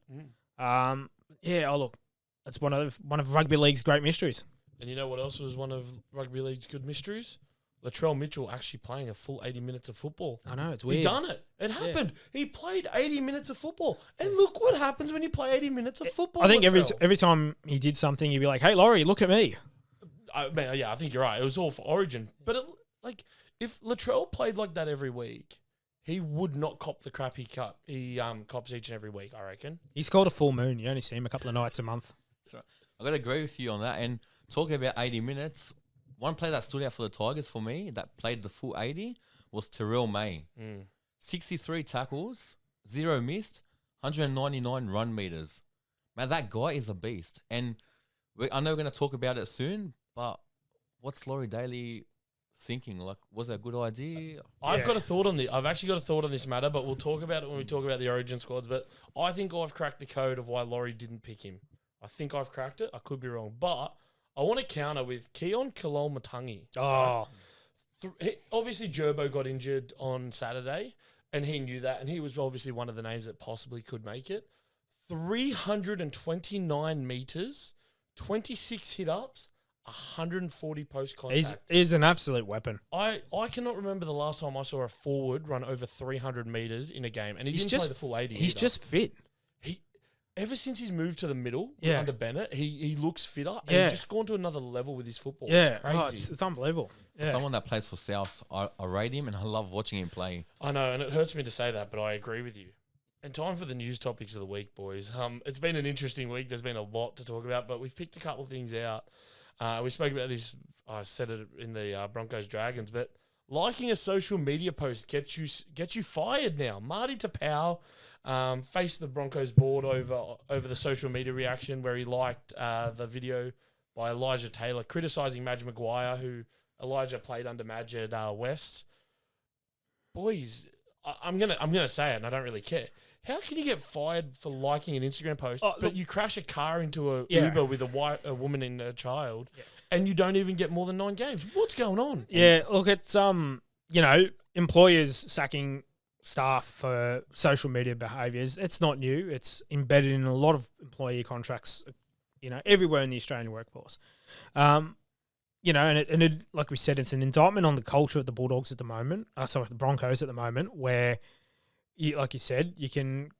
Speaker 1: Look, that's one of rugby league's great mysteries.
Speaker 2: And you know what else was one of rugby league's good mysteries? Latrell Mitchell actually playing a full 80 minutes of football.
Speaker 1: I know, it's weird.
Speaker 2: He done it. It happened. Yeah. He played 80 minutes of football. And look what happens when you play 80 minutes of football.
Speaker 1: I think every time he did something, he'd be like, "Hey, Laurie, look at me."
Speaker 2: I think you're right. It was all for Origin. But if Latrell played like that every week, he would not cop the crap he cops each and every week, I reckon.
Speaker 1: He's called a full moon. You only see him a couple of nights a month.
Speaker 3: That's right. I've got to agree with you on that. And talking about 80 minutes, one player that stood out for the Tigers for me that played the full 80 was Terrell May. 63 tackles, 0 missed, 199 run meters. Man, that guy is a beast. And I know we're going to talk about it soon, but what's Laurie Daly thinking? Like, was it a good idea?
Speaker 2: I've got a thought on this. I've actually got a thought on this matter, but we'll talk about it when we talk about the Origin squads. But I think I've cracked the code of why Laurie didn't pick him. I think I've cracked it. I could be wrong. But I want to counter with Keon Kalol-Matangi.
Speaker 1: Oh.
Speaker 2: Obviously, Gerbo got injured on Saturday, and he knew that, and he was obviously one of the names that possibly could make it. 329 metres, 26 hit-ups, 140 post-contact.
Speaker 1: He's an absolute weapon.
Speaker 2: I cannot remember the last time I saw a forward run over 300 metres in a game, and he didn't play the full 80
Speaker 1: He's just fit.
Speaker 2: Ever since he's moved to the middle under Bennett, he looks fitter, and he's just gone to another level with his football.
Speaker 1: Yeah,
Speaker 2: it's crazy.
Speaker 1: It's unbelievable.
Speaker 3: For someone that plays for South, I rate him, and I love watching him play.
Speaker 2: I know, and it hurts me to say that, but I agree with you. And time for the news topics of the week, boys. It's been an interesting week. There's been a lot to talk about, but we've picked a couple of things out. We spoke about this. I said it in the Broncos Dragons, but liking a social media post gets you fired now. Marty Taupau faced the Broncos board over the social media reaction where he liked the video by Elijah Taylor criticising Madge Maguire, who Elijah played under Madge at West. Boys, I'm gonna say it, and I don't really care. How can you get fired for liking an Instagram post, but you crash a car into a Uber with a woman and a child, and you don't even get more than 9 games? What's going on?
Speaker 1: Yeah, look, it's employers sacking staff for social media behaviours. It's not new. It's embedded in a lot of employee contracts, everywhere in the Australian workforce. And it, like we said, it's an indictment on the culture of the Bulldogs at the moment. The Broncos at the moment, where, like you said, you can,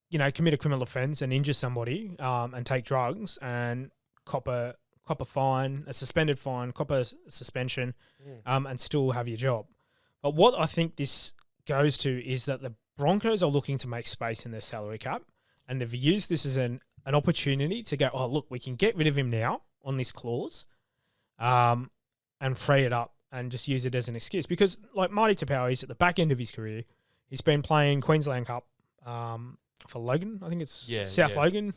Speaker 1: commit a criminal offence and injure somebody, and take drugs and cop a fine, a suspended fine, cop a suspension, and still have your job. But what I think this goes to is that the Broncos are looking to make space in their salary cap, and they've used this as an opportunity to go, oh, look, we can get rid of him now on this clause, and free it up and just use it as an excuse. Because, like, Marty Taupau is at the back end of his career. He's been playing Queensland Cup for Logan. I think it's South Logan.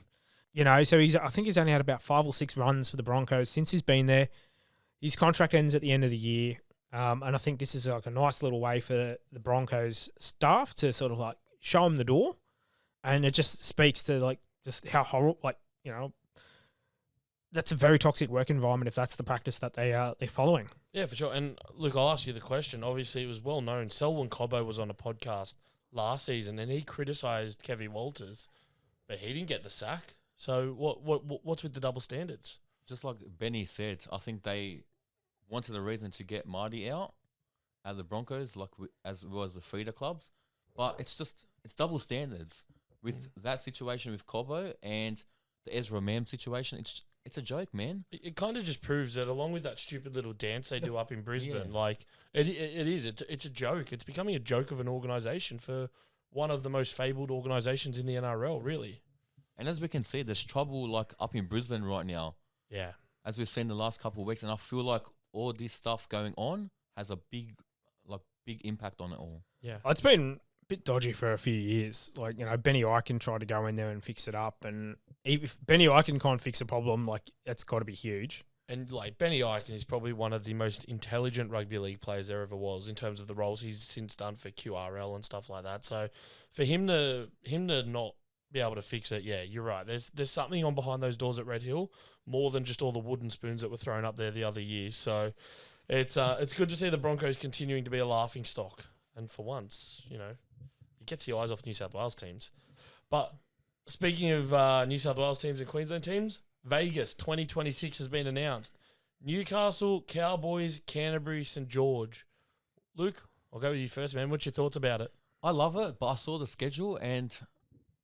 Speaker 1: So I think he's only had about 5 or 6 runs for the Broncos since he's been there. His contract ends at the end of the year. And I think this is like a nice little way for the Broncos staff to sort of like show him the door. And it just speaks to like just how horrible, that's a very toxic work environment if that's the practice that they're following.
Speaker 2: Yeah, for sure. And look, I'll ask you the question. Obviously, it was well known. Selwyn Cobbo was on a podcast last season and he criticised Kevin Walters, but he didn't get the sack. So what's with the double standards?
Speaker 3: Just like Benny said, I think they wanted a reason to get Marty out at the Broncos, as well as the feeder clubs. But it's double standards. With that situation with Cobbo and the Ezra Mam situation, it's a joke, man.
Speaker 2: It kind of just proves that along with that stupid little dance they do up in Brisbane, it's a joke. It's becoming a joke of an organisation for one of the most fabled organisations in the NRL, really.
Speaker 3: And as we can see, there's trouble like up in Brisbane right now.
Speaker 2: Yeah.
Speaker 3: As we've seen the last couple of weeks, and I feel like all this stuff going on has a big impact on it all.
Speaker 2: Yeah.
Speaker 1: It's been a bit dodgy for a few years. Like, Benny Eichen tried to go in there and fix it up, and if Benny Eichen can't fix a problem, like, it's got to be huge.
Speaker 2: And like Benny Eichen is probably one of the most intelligent rugby league players there ever was in terms of the roles he's since done for QRL and stuff like that. So for him to not be able to fix it, yeah, you're right. There's something on behind those doors at Red Hill more than just all the wooden spoons that were thrown up there the other year. So it's good to see the Broncos continuing to be a laughing stock. And for once, it gets the eyes off New South Wales teams. But speaking of New South Wales teams and Queensland teams, Vegas 2026 has been announced. Newcastle, Cowboys, Canterbury, St. George. Luke, I'll go with you first, man. What's your thoughts about it?
Speaker 3: I love it, but I saw the schedule and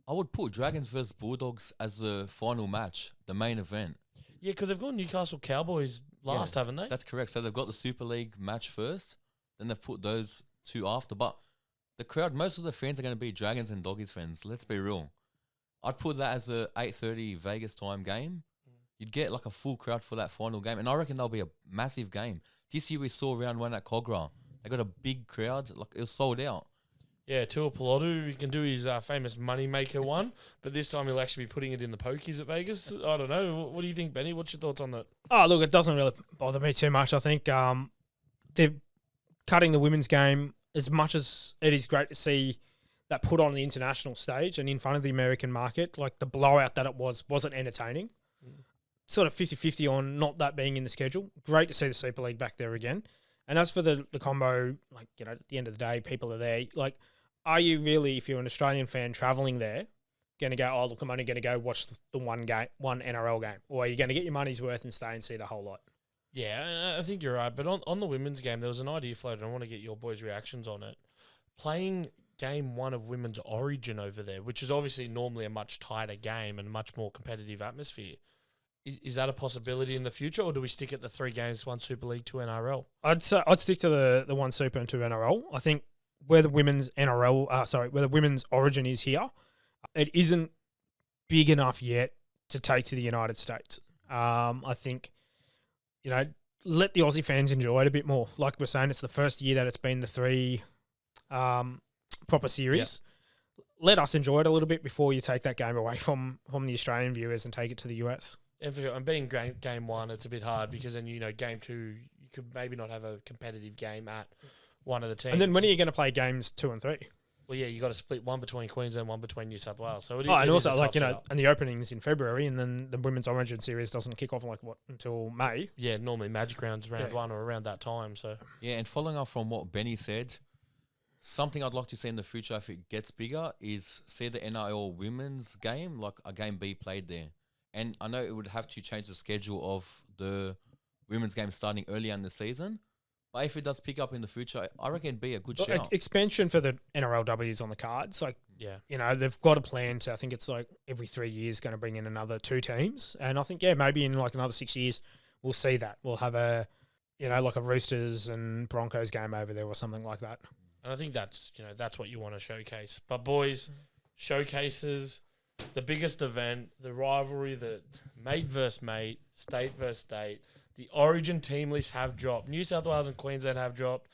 Speaker 3: I would put Dragons versus Bulldogs as the final match, the main event.
Speaker 2: Yeah, because they've gone Newcastle Cowboys last, haven't they?
Speaker 3: That's correct. So they've got the Super League match first, then they've put those two after. But the crowd, most of the fans are going to be Dragons and Doggies fans. Let's be real. I'd put that as a 8:30 Vegas time game. You'd get like a full crowd for that final game, and I reckon that'll be a massive game. This year we saw round 1 at Cogra. They got a big crowd. Like, it was sold out.
Speaker 2: Yeah, Tuipulotu, he can do his famous moneymaker one, but this time he'll actually be putting it in the pokies at Vegas. I don't know. What do you think, Benny? What's your thoughts on that?
Speaker 1: Oh, look, it doesn't really bother me too much. I think they're cutting the women's game as much as it is great to see that put on the international stage and in front of the American market. Like, the blowout that it wasn't entertaining. Sort of 50-50 on not that being in the schedule. Great to see the Super League back there again. And as for the combo, like, at the end of the day, people are there. Like, are you really, if you're an Australian fan travelling there, going to go, oh, look, I'm only going to go watch the one NRL game? Or are you going to get your money's worth and stay and see the whole lot?
Speaker 2: Yeah, I think you're right. But on the women's game, there was an idea floated. I want to get your boys' reactions on it. Playing game 1 of Women's Origin over there, which is obviously normally a much tighter game and much more competitive atmosphere. Is that a possibility in the future, or do we stick at the 3 games, 1 Super League, 2 NRL?
Speaker 1: I'd stick to the 1 Super and 2 NRL. I think where the women's Origin is here, It isn't big enough yet to take to the United States. I think, let the Aussie fans enjoy it a bit more. Like we're saying, it's the first year that it's been the 3 proper series. Yeah. Let us enjoy it a little bit before you take that game away from the Australian viewers and take it to the US.
Speaker 2: And being game 1, it's a bit hard because then, game 2, you could maybe not have a competitive game at one of the teams.
Speaker 1: And then when are you going to play games 2 and 3?
Speaker 2: Well, yeah, you got to split one between Queensland, one between New South Wales. So
Speaker 1: and also and the opening's in February, and then the Women's Origin series doesn't kick off until May.
Speaker 2: Yeah, normally Magic Round's round 1 or around that time. So
Speaker 3: yeah, and following up from what Benny said, something I'd like to see in the future if it gets bigger is see the NRL women's game, like a game be played there. And I know it would have to change the schedule of the women's game starting earlier in the season. But if it does pick up in the future, I reckon it'd be a good shout.
Speaker 1: Expansion for the NRLW is on the cards. They've got a plan to, I think it's every 3 years going to bring in another 2 teams. And I think, maybe in another 6 years, we'll see that. We'll have a Roosters and Broncos game over there or something like that.
Speaker 2: And I think that's what you want to showcase. But boys, showcases the biggest event, the rivalry that mate versus mate, state versus state. The Origin team lists have dropped. New South Wales and Queensland have dropped.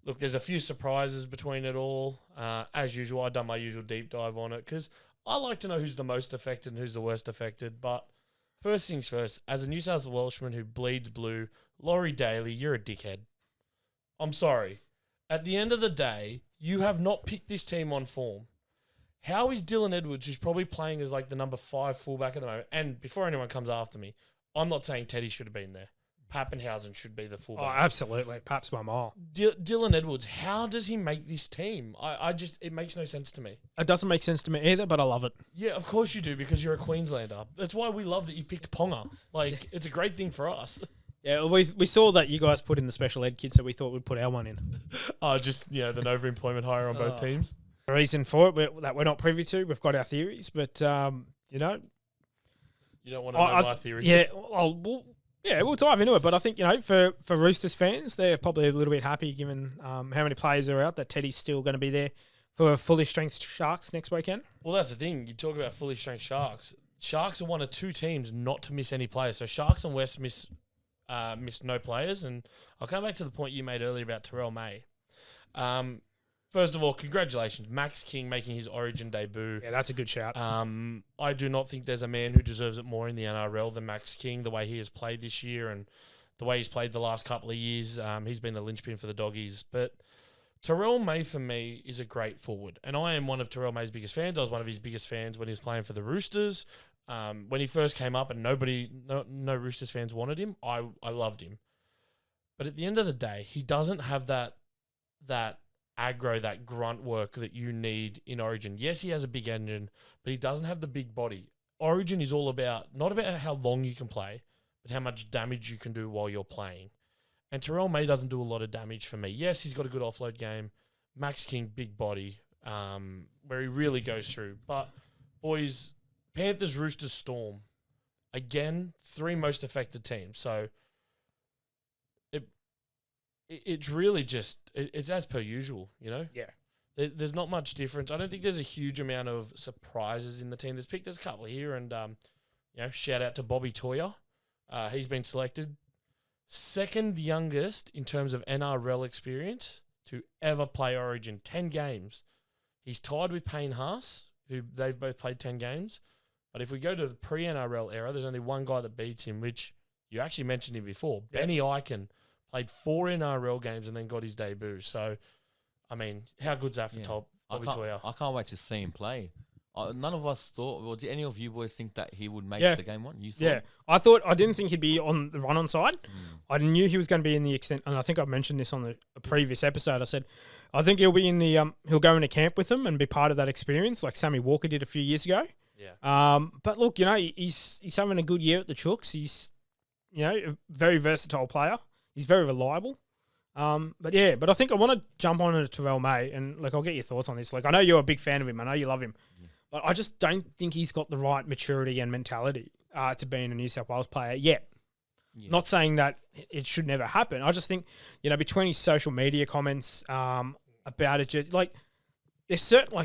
Speaker 2: Look, there's a few surprises between it all. As usual, I've done my usual deep dive on it because I like to know who's the most affected and who's the worst affected. But first things first, as a New South Welshman who bleeds blue, Laurie Daly, you're a dickhead. I'm sorry. At the end of the day, you have not picked this team on form. How is Dylan Edwards, who's probably playing as the number 5 fullback at the moment, and before anyone comes after me, I'm not saying Teddy should have been there. Pappenhausen should be the fullback.
Speaker 1: Oh, absolutely. Perhaps by a mile.
Speaker 2: Dylan Edwards, how does he make this team? It makes no sense to me.
Speaker 1: It doesn't make sense to me either, but I love it.
Speaker 2: Yeah, of course you do, because you're a Queenslander. That's why we love that you picked Ponga. It's a great thing for us.
Speaker 1: Yeah, we saw that you guys put in the special ed kid, so we thought we'd put our one in.
Speaker 2: The over-employment hire on both teams.
Speaker 1: The reason for it that we're not privy to, we've got our theories, but,
Speaker 2: You don't want to know my theory.
Speaker 1: Yeah, we'll dive into it. But I think, for Roosters fans, they're probably a little bit happy given how many players are out, that Teddy's still going to be there for fully strength Sharks next weekend.
Speaker 2: Well, that's the thing. You talk about fully strength Sharks. Sharks are one of 2 teams not to miss any players. So Sharks and West missed no players. And I'll come back to the point you made earlier about Terrell May. First of all, congratulations. Max King making his Origin debut.
Speaker 1: Yeah, that's a good shout.
Speaker 2: I do not think there's a man who deserves it more in the NRL than Max King, the way he has played this year and the way he's played the last couple of years. He's been a linchpin for the Doggies. But Terrell May, for me, is a great forward. And I am one of Terrell May's biggest fans. I was one of his biggest fans when he was playing for the Roosters. When he first came up and no Roosters fans wanted him, I loved him. But at the end of the day, he doesn't have that aggro, that grunt work that you need in Origin. Yes, he has a big engine, but he doesn't have the big body. Origin is all about, not about how long you can play, but how much damage you can do while you're playing. And Terrell May doesn't do a lot of damage for me. Yes, he's got a good offload game. Max King, big body, where he really goes through. But, boys, Panthers, Roosters, Storm. Again, 3 most affected teams. So, it's really just, it's as per usual, Yeah. There's not much difference. I don't think there's a huge amount of surprises in the team that's picked. There's a couple here, and, shout out to Bobby Toyer. He's been selected. Second youngest in terms of NRL experience to ever play Origin, 10 games. He's tied with Payne Haas, who they've both played 10 games. But if we go to the pre-NRL era, there's only one guy that beats him, which you actually mentioned him before. Yep. Benny Eichen. Played 4 NRL games and then got his debut. So, I mean, how good's that for Bobby Toyer?
Speaker 3: I can't wait to see him play. None of us thought, or did any of you boys think that he would make the game 1? You thought?
Speaker 1: Yeah, I didn't think he'd be on the run-on side. I knew he was going to be in the extent, and I think I mentioned this on a previous episode. I said, I think he'll be in the, he'll go into camp with them and be part of that experience, like Sammy Walker did a few years ago.
Speaker 2: Yeah.
Speaker 1: But look, he's having a good year at the Chooks. He's, a very versatile player. He's very reliable. But I think I want to jump on to Terrell May, and I'll get your thoughts on this. I know you're a big fan of him. I know you love him. But I just don't think he's got the right maturity and mentality to being a New South Wales player yet. Yeah. Not saying that it should never happen. I just think, between his social media comments about it, just there's certain,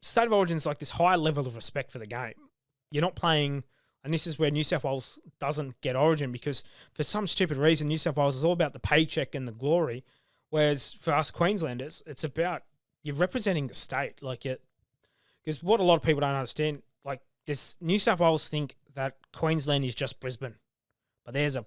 Speaker 1: State of Origin's like this high level of respect for the game. You're not playing, and this is where New South Wales doesn't get Origin because for some stupid reason, New South Wales is all about the paycheck and the glory, whereas for us Queenslanders, it's about you're representing the state. Like it, because what a lot of people don't understand, like this New South Wales think that Queensland is just Brisbane, but there's a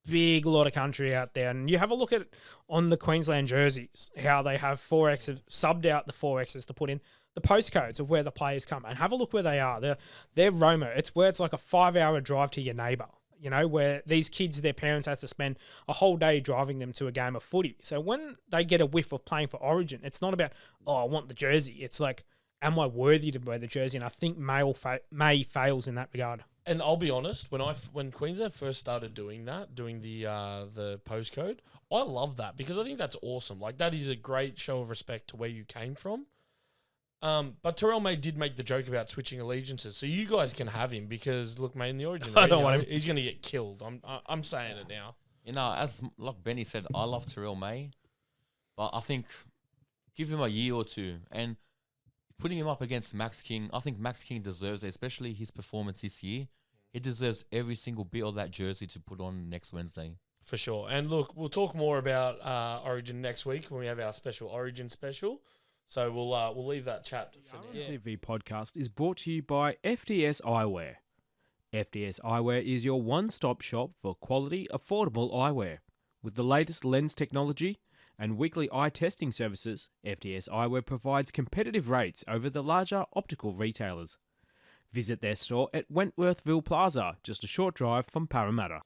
Speaker 1: big lot of country out there, and you have a look at it on the Queensland jerseys, how they have 4Xs, subbed out the 4Xs to put in the postcodes of where the players come, and have a look where they are. They're Roma. It's where it's like a 5-hour drive to your neighbour, you know, where these kids, their parents have to spend a whole day driving them to a game of footy. So when they get a whiff of playing for Origin, it's not about, oh, I want the jersey. It's like, am I worthy to wear the jersey? And I think May fails in that regard.
Speaker 2: And I'll be honest, when Queensland first started doing that, doing the postcode, I love that because I think that's awesome. Like that is a great show of respect to where you came from. But Terrell May did make the joke about switching allegiances, so you guys can have him because look, mate, in the Origin,
Speaker 1: I don't want him.
Speaker 2: He's going to get killed. I'm saying it now.
Speaker 3: You know, as like Benny said, I love Terrell May, but I think give him a year or two and putting him up against Max King. I think Max King deserves, especially his performance this year. He deserves every single bit of that jersey to put on next Wednesday.
Speaker 2: For sure. And look, we'll talk more about Origin next week when we have our special Origin special. So we'll leave that chat for now.
Speaker 4: TV podcast is brought to you by FDS Eyewear. FDS Eyewear is your one-stop shop for quality, affordable eyewear. With the latest lens technology and weekly eye testing services, FDS Eyewear provides competitive rates over the larger optical retailers. Visit their store at Wentworthville Plaza, just a short drive from Parramatta.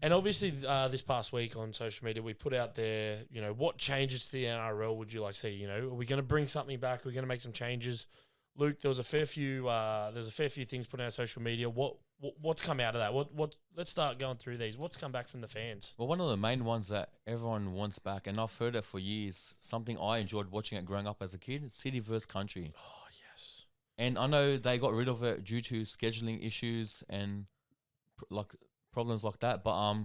Speaker 2: And obviously, this past week on social media, we put out there, you know, what changes to the NRL would you like to see? You know, are we going to bring something back? Are we going to make some changes? Luke, there was a fair few things put out on social media. What's come out of that? Let's start going through these. What's come back from the fans?
Speaker 3: Well, one of the main ones that everyone wants back, and I've heard it for years, something I enjoyed watching it growing up as a kid, city versus country.
Speaker 2: Oh, yes.
Speaker 3: And I know they got rid of it due to scheduling issues and problems like that, but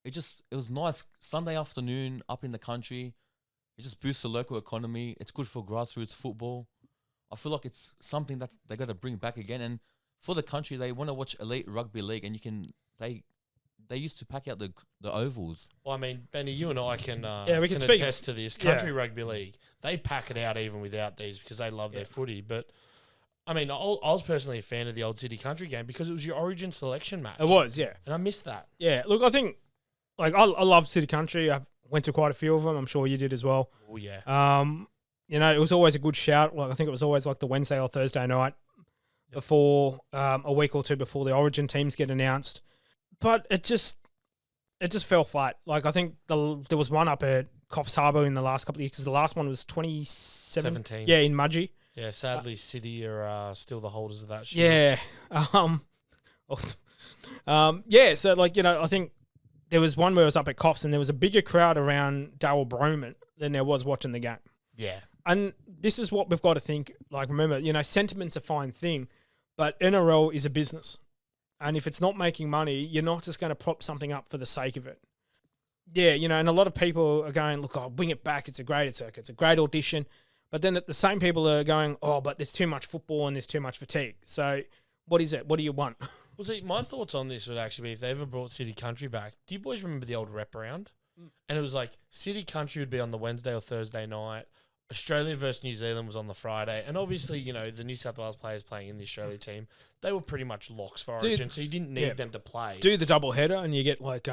Speaker 3: it was nice Sunday afternoon up in the country. It just boosts the local economy. It's good for grassroots football. I feel like it's something that they got to bring back again. And for the country, they want to watch elite rugby league, and they used to pack out the ovals.
Speaker 2: Well, I mean, Benny, you and I can
Speaker 1: we can
Speaker 2: attest to this. Country rugby league, they pack it out even without these because they love their footy. But I mean, I was personally a fan of the old City Country game because it was your Origin selection match.
Speaker 1: It was, yeah.
Speaker 2: And I missed that.
Speaker 1: Yeah, look, I think, like, I love City Country. I went to quite a few of them. I'm sure you did as well.
Speaker 2: Oh, yeah.
Speaker 1: You know, it was always a good shout. Like, I think it was always like the Wednesday or Thursday night before, a week or two before the Origin teams get announced. But it just fell flat. Like, I think there was one up at Coffs Harbour in the last couple of years because the last one was 2017. Yeah, in Mudgee.
Speaker 2: Yeah, sadly, City are still the holders of that shit.
Speaker 1: Yeah. Yeah, so, like, you know, I think there was one where I was up at Coffs and there was a bigger crowd around Darryl Broman than there was watching the game.
Speaker 2: Yeah.
Speaker 1: And this is what we've got to think. Like, remember, you know, sentiment's a fine thing, but NRL is a business. And if it's not making money, you're not just going to prop something up for the sake of it. Yeah, you know, and a lot of people are going, look, I'll bring it back. It's a great audition. But then the same people are going, oh, but there's too much football and there's too much fatigue. So what is it? What do you want?
Speaker 2: Well, see, my thoughts on this would actually be if they ever brought City Country back. Do you boys remember the old rep round? And it was like City Country would be on the Wednesday or Thursday night. Australia versus New Zealand was on the Friday. And obviously, you know, the New South Wales players playing in the Australia team, they were pretty much locks for Origin, so you didn't need them to play.
Speaker 1: Do the double header and you get like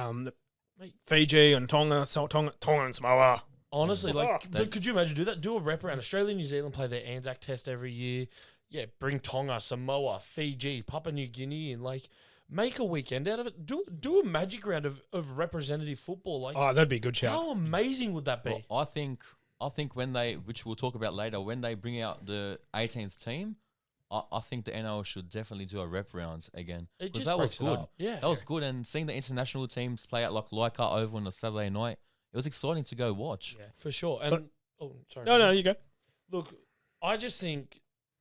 Speaker 1: Fiji and Tonga and Samoa.
Speaker 2: Honestly, but could you imagine do that? Do a rep around Australia and New Zealand play their Anzac test every year. Yeah, bring Tonga, Samoa, Fiji, Papua New Guinea, and like make a weekend out of it. Do a magic round of representative football. Like,
Speaker 1: oh, that'd be a good shout.
Speaker 2: How amazing would that be?
Speaker 3: Well, I think when they, which we'll talk about later, when they bring out the 18th team, I think the NRL should definitely do a rep round again because that was good.
Speaker 2: Yeah,
Speaker 3: that was good, and seeing the international teams play out like Leica over on a Saturday night. It was exciting to go watch.
Speaker 2: Yeah, for sure. And sorry.
Speaker 1: No, you go.
Speaker 2: Look, I just think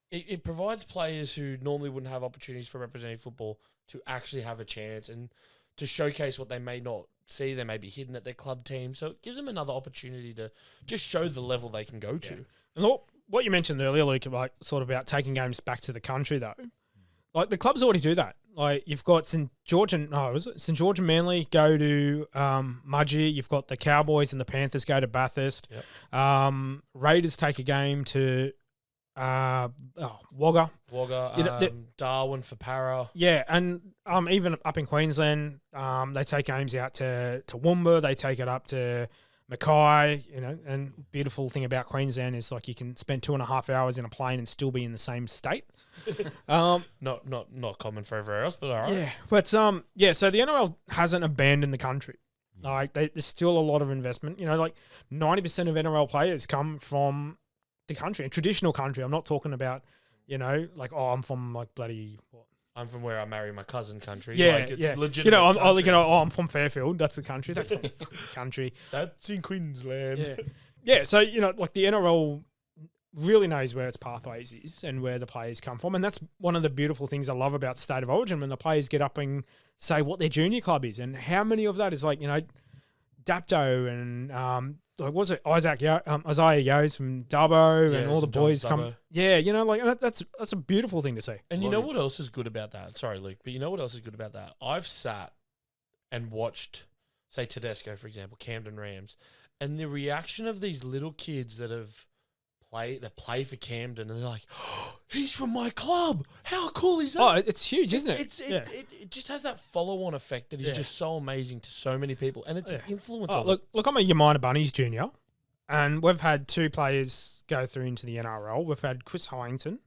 Speaker 2: it provides players who normally wouldn't have opportunities for representative football to actually have a chance and to showcase what they may not see. They may be hidden at their club team. So it gives them another opportunity to just show the level they can go to.
Speaker 1: And look, what you mentioned earlier, Luke, like sort of about taking games back to the country, though. Like the clubs already do that. Like you've got St George and Manly go to Mudgee. You've got the Cowboys and the Panthers go to Bathurst.
Speaker 2: Yep.
Speaker 1: Raiders take a game to Wagga.
Speaker 2: Darwin for Para.
Speaker 1: Yeah, and even up in Queensland, they take games out to Toowoomba. They take it up to Mackay. And beautiful thing about Queensland is like you can spend 2.5 hours in a plane and still be in the same state.
Speaker 2: Not common for everywhere else, but all right.
Speaker 1: Yeah, but so the NRL hasn't abandoned the country. Like there's still a lot of investment. Like 90% of NRL players come from the country, a traditional country. I'm not talking about, like, I'm from like bloody what?
Speaker 2: I'm from where I marry my cousin country.
Speaker 1: Yeah,
Speaker 2: like, it's
Speaker 1: yeah.
Speaker 2: legitimate.
Speaker 1: I'm from Fairfield. That's the country. That's not the fucking country.
Speaker 2: That's in Queensland.
Speaker 1: Yeah. So like the NRL really knows where its pathways is and where the players come from, and that's one of the beautiful things I love about State of Origin when the players get up and say what their junior club is, and how many of that is like Dapto and like was it Isaiah Yo's from Dubbo and all the boys come. Yeah, like that's a beautiful thing to see.
Speaker 2: And you know what else is good about that? Sorry, Luke, but you know what else is good about that? I've sat and watched, say, Tedesco, for example, Camden Rams, and the reaction of these little kids that play for Camden, and they're like, oh, he's from my club. How cool is that?
Speaker 1: Oh, it's huge, isn't it?
Speaker 2: It just has that follow-on effect that is just so amazing to so many people, and it's the influence of it.
Speaker 1: Look, I'm a Yamina Bunnies junior, and we've had 2 players go through into the NRL. We've had Chris Hyington.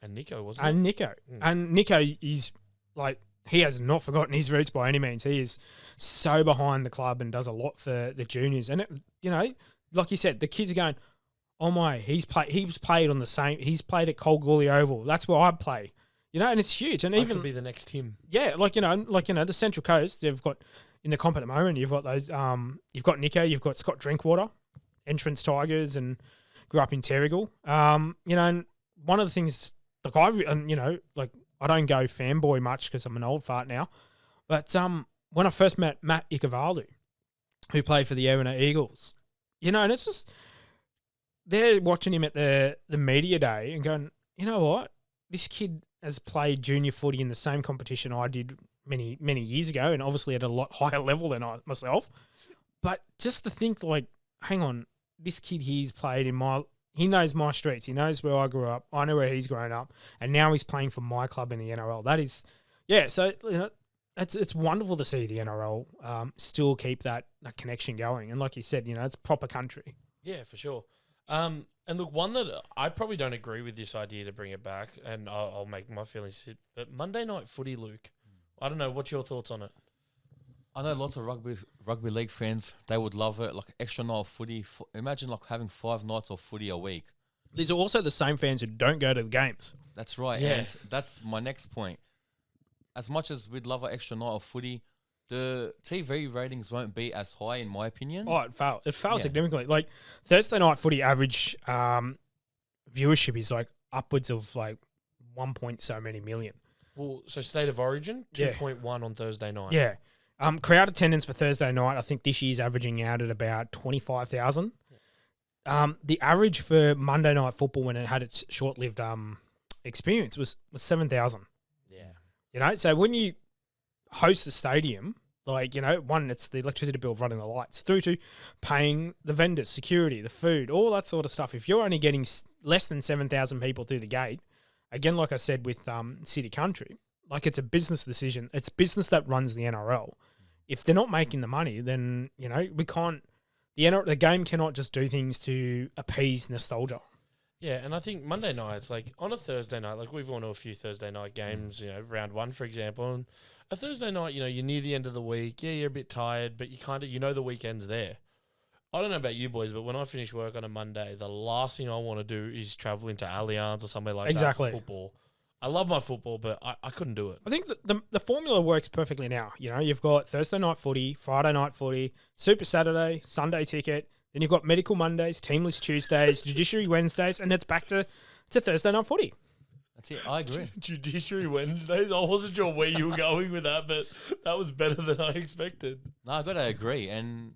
Speaker 2: And Nico, wasn't
Speaker 1: it?
Speaker 2: Nico.
Speaker 1: And Nico is like, he has not forgotten his roots by any means. He is so behind the club and does a lot for the juniors. And, like you said, the kids are going, oh my, he's played at Kalgoorlie Oval. That's where I play. And it's huge. And
Speaker 2: I
Speaker 1: even
Speaker 2: could be the next him.
Speaker 1: Yeah, the Central Coast, they've got in the comp at the moment, you've got those you've got Nico, you've got Scott Drinkwater, Entrance Tigers, and grew up in Terrigal. And one of the things I don't go fanboy much because I'm an old fart now. But when I first met Matt Ikuvalu, who played for the Erina Eagles, and it's just they're watching him at the media day and going, you know what? This kid has played junior footy in the same competition I did many, many years ago, and obviously at a lot higher level than I myself. But just to think, like, hang on, this kid he's played he knows my streets. He knows where I grew up. I know where he's grown up. And now he's playing for my club in the NRL. That is, so, it's wonderful to see the NRL still keep that connection going. And like you said, it's proper country.
Speaker 2: Yeah, for sure. And look, one that I probably don't agree with this idea to bring it back, and I'll make my feelings sit, but Monday night footy, Luke, I don't know, what's your thoughts on it?
Speaker 3: I know lots of rugby league fans, they would love it, like extra night of footy. Imagine like having 5 nights of footy a week.
Speaker 1: These are also the same fans who don't go to the games.
Speaker 3: That's right,
Speaker 2: yeah.
Speaker 3: And that's my next point. As much as we'd love an extra night of footy, the TV ratings won't be as high, in my opinion.
Speaker 1: Oh, it failed. It failed significantly. Like Thursday night footy average viewership is like upwards of like 1 point so many million.
Speaker 2: Well, so State of Origin, 2.1 on Thursday night.
Speaker 1: Yeah. Crowd attendance for Thursday night, I think this year's averaging out at about 25,000. The average for Monday night football when it had its short-lived experience was 7,000.
Speaker 2: Yeah.
Speaker 1: So when you host the stadium, like, one, it's the electricity bill running the lights, through to paying the vendors, security, the food, all that sort of stuff. If you're only getting less than 7,000 people through the gate, again, like I said with City Country, like it's a business decision. It's business that runs the NRL. If they're not making the money, then, we can't, the game cannot just do things to appease nostalgia.
Speaker 2: Yeah, and I think Monday nights, like on a Thursday night, like we've gone to a few Thursday night games, round 1, for example, and a Thursday night, you're near the end of the week. Yeah, you're a bit tired, but you kind of, the weekend's there. I don't know about you boys, but when I finish work on a Monday, the last thing I want to do is travel into Allianz or somewhere like that for football. I love my football, but I couldn't do it.
Speaker 1: I think the formula works perfectly now. You've got Thursday night footy, Friday night footy, Super Saturday, Sunday ticket. Then you've got Medical Mondays, Teamless Tuesdays, Judiciary Wednesdays, and it's back to Thursday night footy.
Speaker 3: That's it. I agree.
Speaker 2: Judiciary Wednesdays? I wasn't sure where you were going with that, but that was better than I expected.
Speaker 3: No, I got to agree. And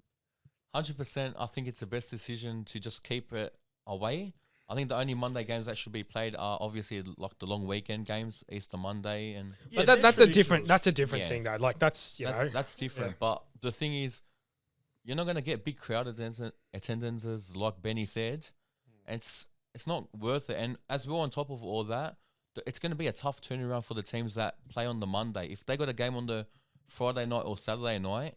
Speaker 3: 100%, I think it's the best decision to just keep it away. I think the only Monday games that should be played are obviously like the long weekend games, Easter Monday, and
Speaker 1: But that's a different
Speaker 3: Yeah.
Speaker 1: thing though. Like that's
Speaker 3: that's different. But the thing is, you're not going to get big crowd attendances like Benny said. It's not worth it. And as we're on top of all that, it's going to be a tough turnaround for the teams that play on the Monday. If they got a game on the Friday night or Saturday night,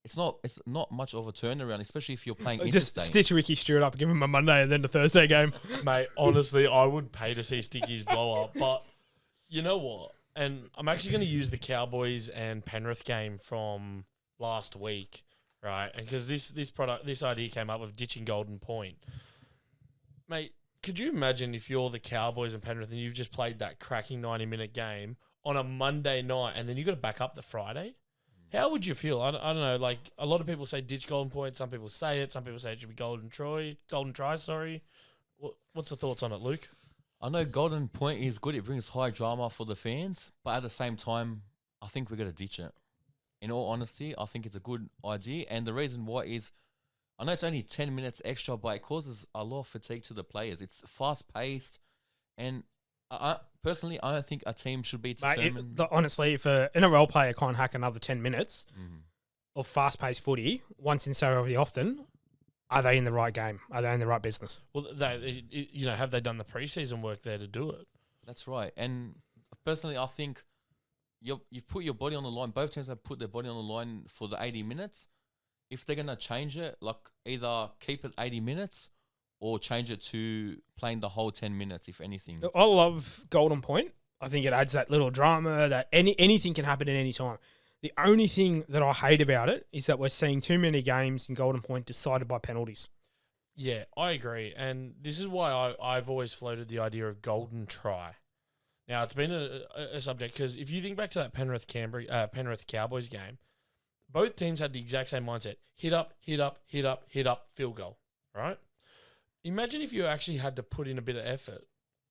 Speaker 3: it's not much of a turnaround, especially if you're playing
Speaker 1: just
Speaker 3: interstate.
Speaker 1: stitch Ricky Stewart up, give him a Monday and then the Thursday game.
Speaker 2: Mate, honestly, I would pay to see Sticky's blow up. But you know what? And I'm actually going to use the Cowboys and Penrith game from last week, right? And because this idea came up of ditching Golden Point. Mate, could you imagine if you're the Cowboys and Penrith and you've just played that cracking 90-minute game on a Monday night and then you got to back up the Friday? How would you feel? I don't know. Like, a lot of people say ditch Golden Point. Some people say it. Some people say it should be Golden Try, sorry. What's the thoughts on it, Luke?
Speaker 3: I know Golden Point is good. It brings high drama for the fans. But at the same time, I think we're going to ditch it. In all honesty, I think it's a good idea. And the reason why is, I know it's only 10 minutes extra, but it causes a lot of fatigue to the players. It's fast-paced. And personally, I don't think a team should be determined.
Speaker 1: Honestly, if an NRL player can't hack another 10 minutes of fast-paced footy once in so often, are they in the right game? Are they in the right business?
Speaker 2: Well, have they done the preseason work there to do it?
Speaker 3: That's right. And personally, I think you put your body on the line. Both teams have put their body on the line for the 80 minutes. If they're going to change it, like either keep it 80 minutes or change it to playing the whole 10 minutes, if anything.
Speaker 1: I love Golden Point. I think it adds that little drama that anything can happen at any time. The only thing that I hate about it is that we're seeing too many games in Golden Point decided by penalties.
Speaker 2: Yeah, I agree. And this is why I've always floated the idea of Golden Try. Now, it's been a subject because if you think back to that Penrith Cowboys game, both teams had the exact same mindset. Hit up, hit up, hit up, hit up, field goal, right? Imagine if you actually had to put in a bit of effort.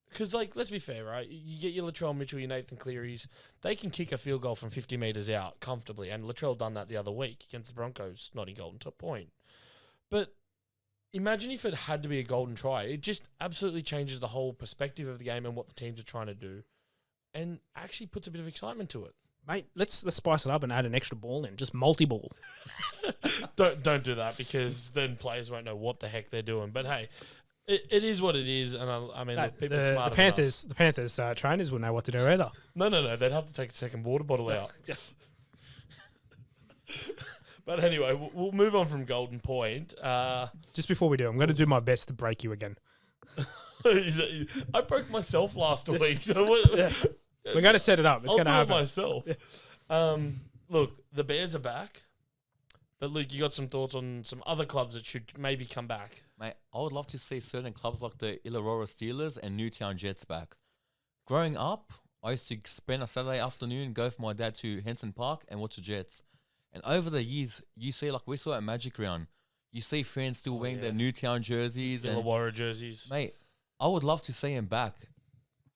Speaker 2: Because, like, let's be fair, right? You get your Latrell Mitchell, your Nathan Clearys. They can kick a field goal from 50 metres out comfortably. And Latrell done that the other week against the Broncos, not in Golden Top Point. But imagine if it had to be a golden try. It just absolutely changes the whole perspective of the game and what the teams are trying to do. And actually puts a bit of excitement to it.
Speaker 1: Mate, let's spice it up and add an extra ball in. Just multi-ball.
Speaker 2: Don't do that because then players won't know what the heck they're doing. But hey, it is what it is. And I mean, look, people are smarter than us.
Speaker 1: The Panthers trainers wouldn't know what to do either.
Speaker 2: No. They'd have to take a second water bottle out. But anyway, we'll move on from Golden Point.
Speaker 1: Just before we do, I'm going to do my best to break you again.
Speaker 2: I broke myself last week. So what?
Speaker 1: Yeah. We're going to set it up. It's going to happen.
Speaker 2: I'll do it myself. Look, the Bears are back. But, Luke, you got some thoughts on some other clubs that should maybe come back?
Speaker 3: Mate, I would love to see certain clubs like the Illawarra Steelers and Newtown Jets back. Growing up, I used to spend a Saturday afternoon, go with my dad to Henson Park and watch the Jets. And over the years, you see, like we saw at Magic Round, you see fans still wearing their Newtown jerseys.
Speaker 2: Illawarra jerseys.
Speaker 3: Mate, I would love to see them back.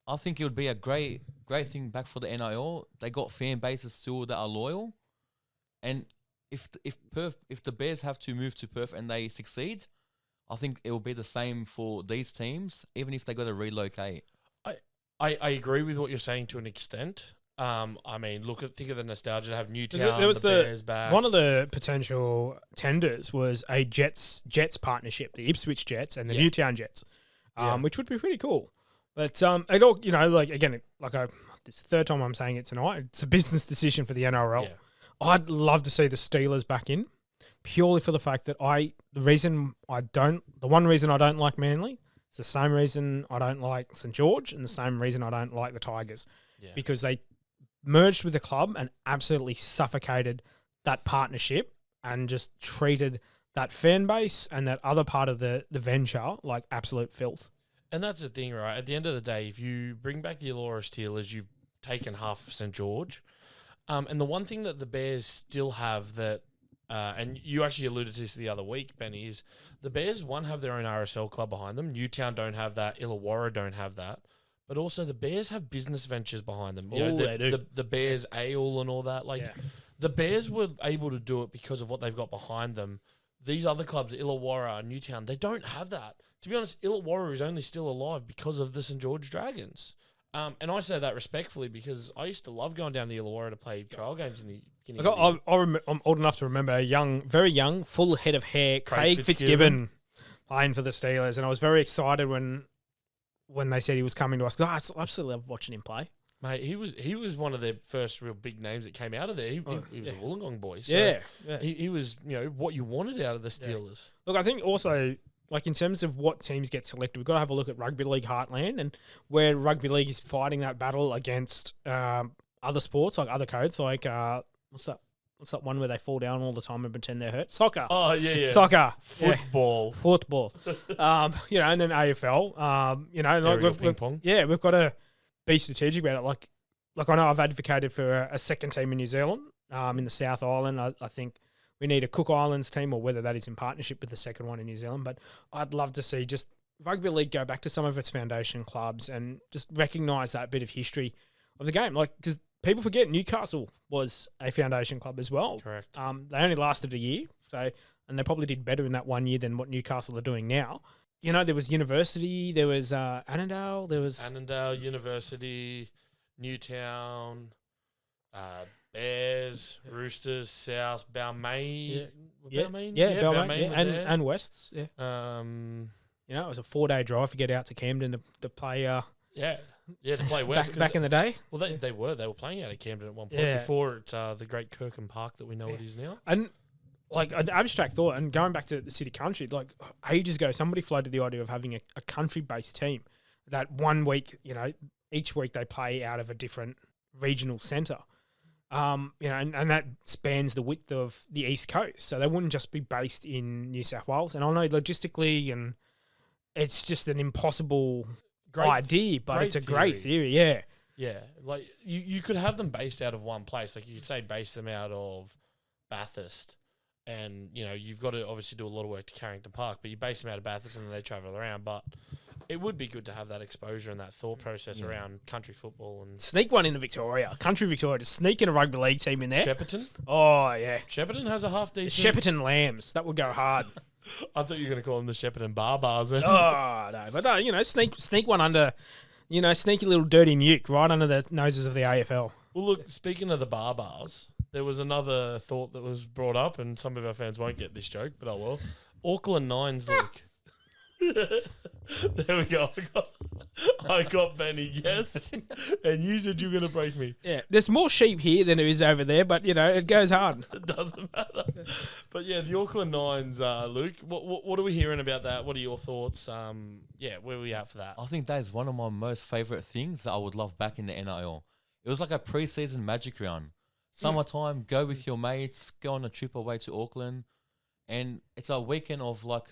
Speaker 3: I think it would be a great thing back for the NIL. They got fan bases still that are loyal. And if the Bears have to move to Perth and they succeed, I think it will be the same for these teams, even if they got to relocate.
Speaker 2: I agree with what you're saying to an extent. I mean, think of the nostalgia to have Newtown, the Bears back.
Speaker 1: One of the potential tenders was a Jets partnership, the Ipswich Jets and the Newtown Jets, which would be pretty cool. But it all, like again, this third time I'm saying it tonight. It's a business decision for the NRL.
Speaker 2: Yeah.
Speaker 1: I'd love to see the Steelers back in, purely for the fact that the one reason I don't like Manly, it's the same reason I don't like St George, and the same reason I don't like the Tigers, because they merged with the club and absolutely suffocated that partnership and just treated that fan base and that other part of the venture like absolute filth.
Speaker 2: And that's the thing, right? At the end of the day, if you bring back the Illawarra Steelers, you've taken half St George. And the one thing that the Bears still have that, and you actually alluded to this the other week, Benny, is the Bears, have their own RSL club behind them. Newtown don't have that. Illawarra don't have that. But also the Bears have business ventures behind them.
Speaker 1: They do.
Speaker 2: The Bears Ale and all that. The Bears were able to do it because of what they've got behind them these other clubs, Illawarra, Newtown, they don't have that. To be honest, Illawarra is only still alive because of the St George Dragons. And I say that respectfully because I used to love going down to Illawarra to play trial games in the beginning.
Speaker 1: I'm old enough to remember a very young, full head of hair, Craig Fitzgibbon playing for the Steelers, and I was very excited when they said he was coming to us. I absolutely love watching him play.
Speaker 2: Mate, he was one of their first real big names that came out of there. He was a Wollongong boy. So
Speaker 1: yeah.
Speaker 2: He was, what you wanted out of the Steelers.
Speaker 1: Yeah. Look, I think also, like in terms of what teams get selected, we've got to have a look at Rugby League Heartland and where Rugby League is fighting that battle against other sports, like other codes, like what's that one where they fall down all the time and pretend they're hurt? Soccer.
Speaker 2: Oh, yeah.
Speaker 1: Soccer.
Speaker 2: Football.
Speaker 1: Yeah. Football. And then AFL. Like
Speaker 2: ping pong.
Speaker 1: We've got to be strategic about it. Like I know I've advocated for a second team in New Zealand, in the South Island. I think we need a Cook Islands team, or whether that is in partnership with the second one in New Zealand. But I'd love to see just rugby league go back to some of its foundation clubs and just recognise that bit of history of the game. Like, because people forget Newcastle was a foundation club as well.
Speaker 2: Correct.
Speaker 1: They only lasted a year, and they probably did better in that 1 year than what Newcastle are doing now. There was University, there was Annandale,
Speaker 2: Annandale, University, Newtown, Bears, Roosters, South, Balmain.
Speaker 1: Balmain, and Wests. Yeah. It was a 4-day drive to get out to Camden to play.
Speaker 2: To play West.
Speaker 1: back in the day.
Speaker 2: Well, they were playing out of Camden at one point before it's the great Kirkham Park that we know it is now. And
Speaker 1: like an abstract thought, and going back to the city country, like ages ago, somebody floated the idea of having a country-based team that 1 week, each week they play out of a different regional centre. And that spans the width of the East Coast. So they wouldn't just be based in New South Wales. And I know logistically, and it's just an impossible idea, but it's a great theory. Yeah.
Speaker 2: Yeah. Like you could have them based out of one place. Like you could say base them out of Bathurst. And, you've got to obviously do a lot of work to Carrington Park, but you base them out of Bathurst and then they travel around. But it would be good to have that exposure and that thought process around country football. And
Speaker 1: sneak one into Victoria. Country Victoria. Just sneak in a rugby league team in there.
Speaker 2: Shepparton?
Speaker 1: Oh, yeah.
Speaker 2: Shepparton has a half-decent...
Speaker 1: Shepparton Lambs. That would go hard.
Speaker 2: I thought you were going to call them the Shepparton Barbars.
Speaker 1: Oh, no. But no, sneak one under, sneaky little dirty nuke right under the noses of the AFL.
Speaker 2: Well, look, speaking of the Barbars, there was another thought that was brought up, and some of our fans won't get this joke, but oh well. Auckland Nines, Luke. There we go. I got Benny, yes. And you said you were going to break me.
Speaker 1: Yeah, there's more sheep here than there is over there, but, it goes hard.
Speaker 2: It doesn't matter. But, yeah, the Auckland Nines, Luke, what are we hearing about that? What are your thoughts? Where are we at for that?
Speaker 3: I think that is one of my most favourite things that I would love back in the NRL. It was like a pre-season magic round. Summertime, go with your mates, go on a trip away to Auckland, and it's a weekend of like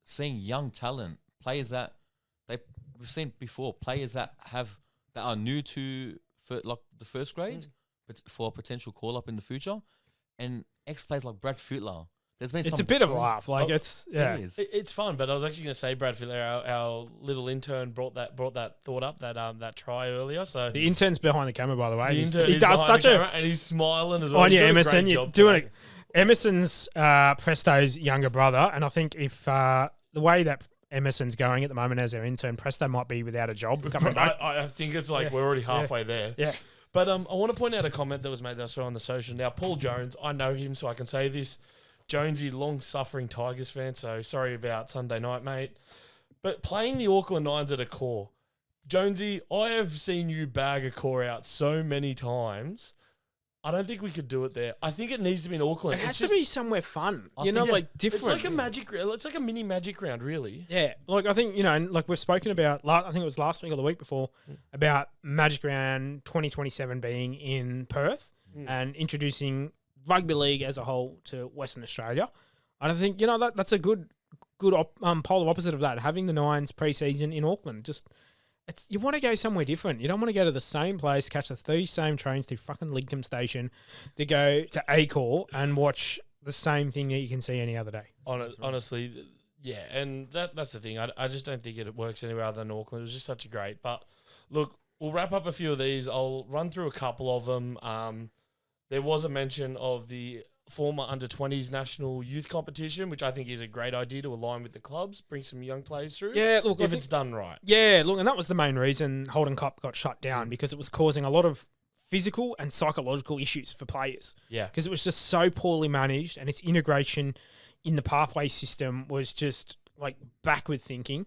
Speaker 3: seeing young talent, players that we've seen before, players that are new to the first grade, but for a potential call up in the future, and ex-players like Brad Fittler.
Speaker 1: It's a bit of a laugh,
Speaker 2: It's fun, but I was actually going to say Brad Fittler, our little intern, brought that thought up, that try earlier. So
Speaker 1: the intern's behind the camera, by the way.
Speaker 2: He does such and he's smiling as well.
Speaker 1: On your Emerson, you're doing it. Emerson's Presto's younger brother, and I think if the way that Emerson's going at the moment as our intern, Presto might be without a job.
Speaker 2: I think it's like we're already halfway there.
Speaker 1: Yeah.
Speaker 2: But I want to point out a comment that was made that I saw on the social. Now, Paul Jones, I know him, so I can say this. Jonesy, long-suffering Tigers fan, so sorry about Sunday night, mate. But playing the Auckland Nines at a core, Jonesy, I have seen you bag a core out so many times. I don't think we could do it there. I think it needs to be in Auckland.
Speaker 1: It has to be somewhere fun, different.
Speaker 2: It's like a magic. It's like a mini magic round, really.
Speaker 1: Yeah, like I think and like we've spoken about. I think it was last week or the week before about Magic Round 2027 being in Perth and introducing rugby league as a whole to Western Australia. And I think that's a good polar opposite of that. Having the Nines pre-season in Auckland, you want to go somewhere different. You don't want to go to the same place, catch the 3 same trains to fucking Lidcombe Station, to go to Acor and watch the same thing that you can see any other day.
Speaker 2: Honestly, yeah, and that's the thing. I just don't think it works anywhere other than Auckland. It was just such a great. But look, we'll wrap up a few of these. I'll run through a couple of them. There was a mention of the former under-20s national youth competition, which I think is a great idea to align with the clubs, bring some young players through.
Speaker 1: Yeah, look,
Speaker 2: if it's done right.
Speaker 1: Yeah, look, and that was the main reason Holden Cup got shut down because it was causing a lot of physical and psychological issues for players.
Speaker 2: Yeah.
Speaker 1: Because it was just so poorly managed and its integration in the pathway system was just like backward thinking.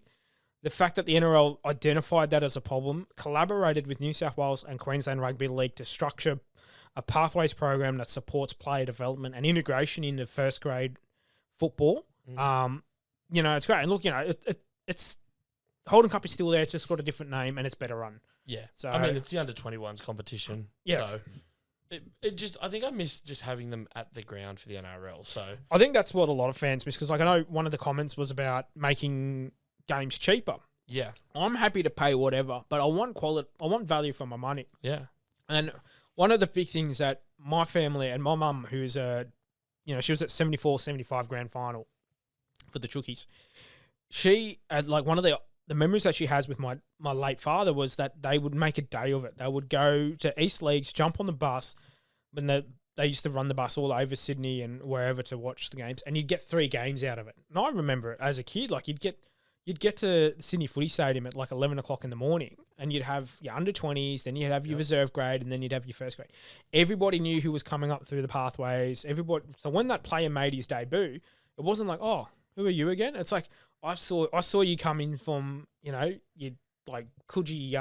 Speaker 1: The fact that the NRL identified that as a problem, collaborated with New South Wales and Queensland Rugby League to structure a pathways program that supports player development and integration into first grade football. You know, it's great. And look, you know, it's Holden Cup is still there. It's just got a different name and it's better run.
Speaker 2: Yeah.
Speaker 1: So
Speaker 2: I mean, it's the under-21s competition.
Speaker 1: Yeah.
Speaker 2: So it just, I think I miss just having them at the ground for the NRL. So
Speaker 1: I think that's what a lot of fans miss because, like, I know one of the comments was about making games cheaper.
Speaker 2: yeah.
Speaker 1: I'm happy to pay whatever, but I want quality. I want value for my money.
Speaker 2: Yeah.
Speaker 1: And one of the big things that my family and my mum, who's you know, she was at 74, 75 grand final for the Chookies. She had, like, one of the memories that she has with my late father was that they would make a day of it. They would go to East Leagues, jump on the bus, when they used to run the bus all over Sydney and wherever to watch the games, and you'd get 3 games out of it. And I remember it as a kid, like you'd get to Sydney Footy Stadium at like 11 o'clock in the morning, and you'd have your under-20s, then you'd have your reserve grade, and then you'd have your first grade. Everybody knew who was coming up through the pathways. So when that player made his debut, it wasn't like, oh, who are you again? It's like, I saw you come in from, you know, you like Coogee,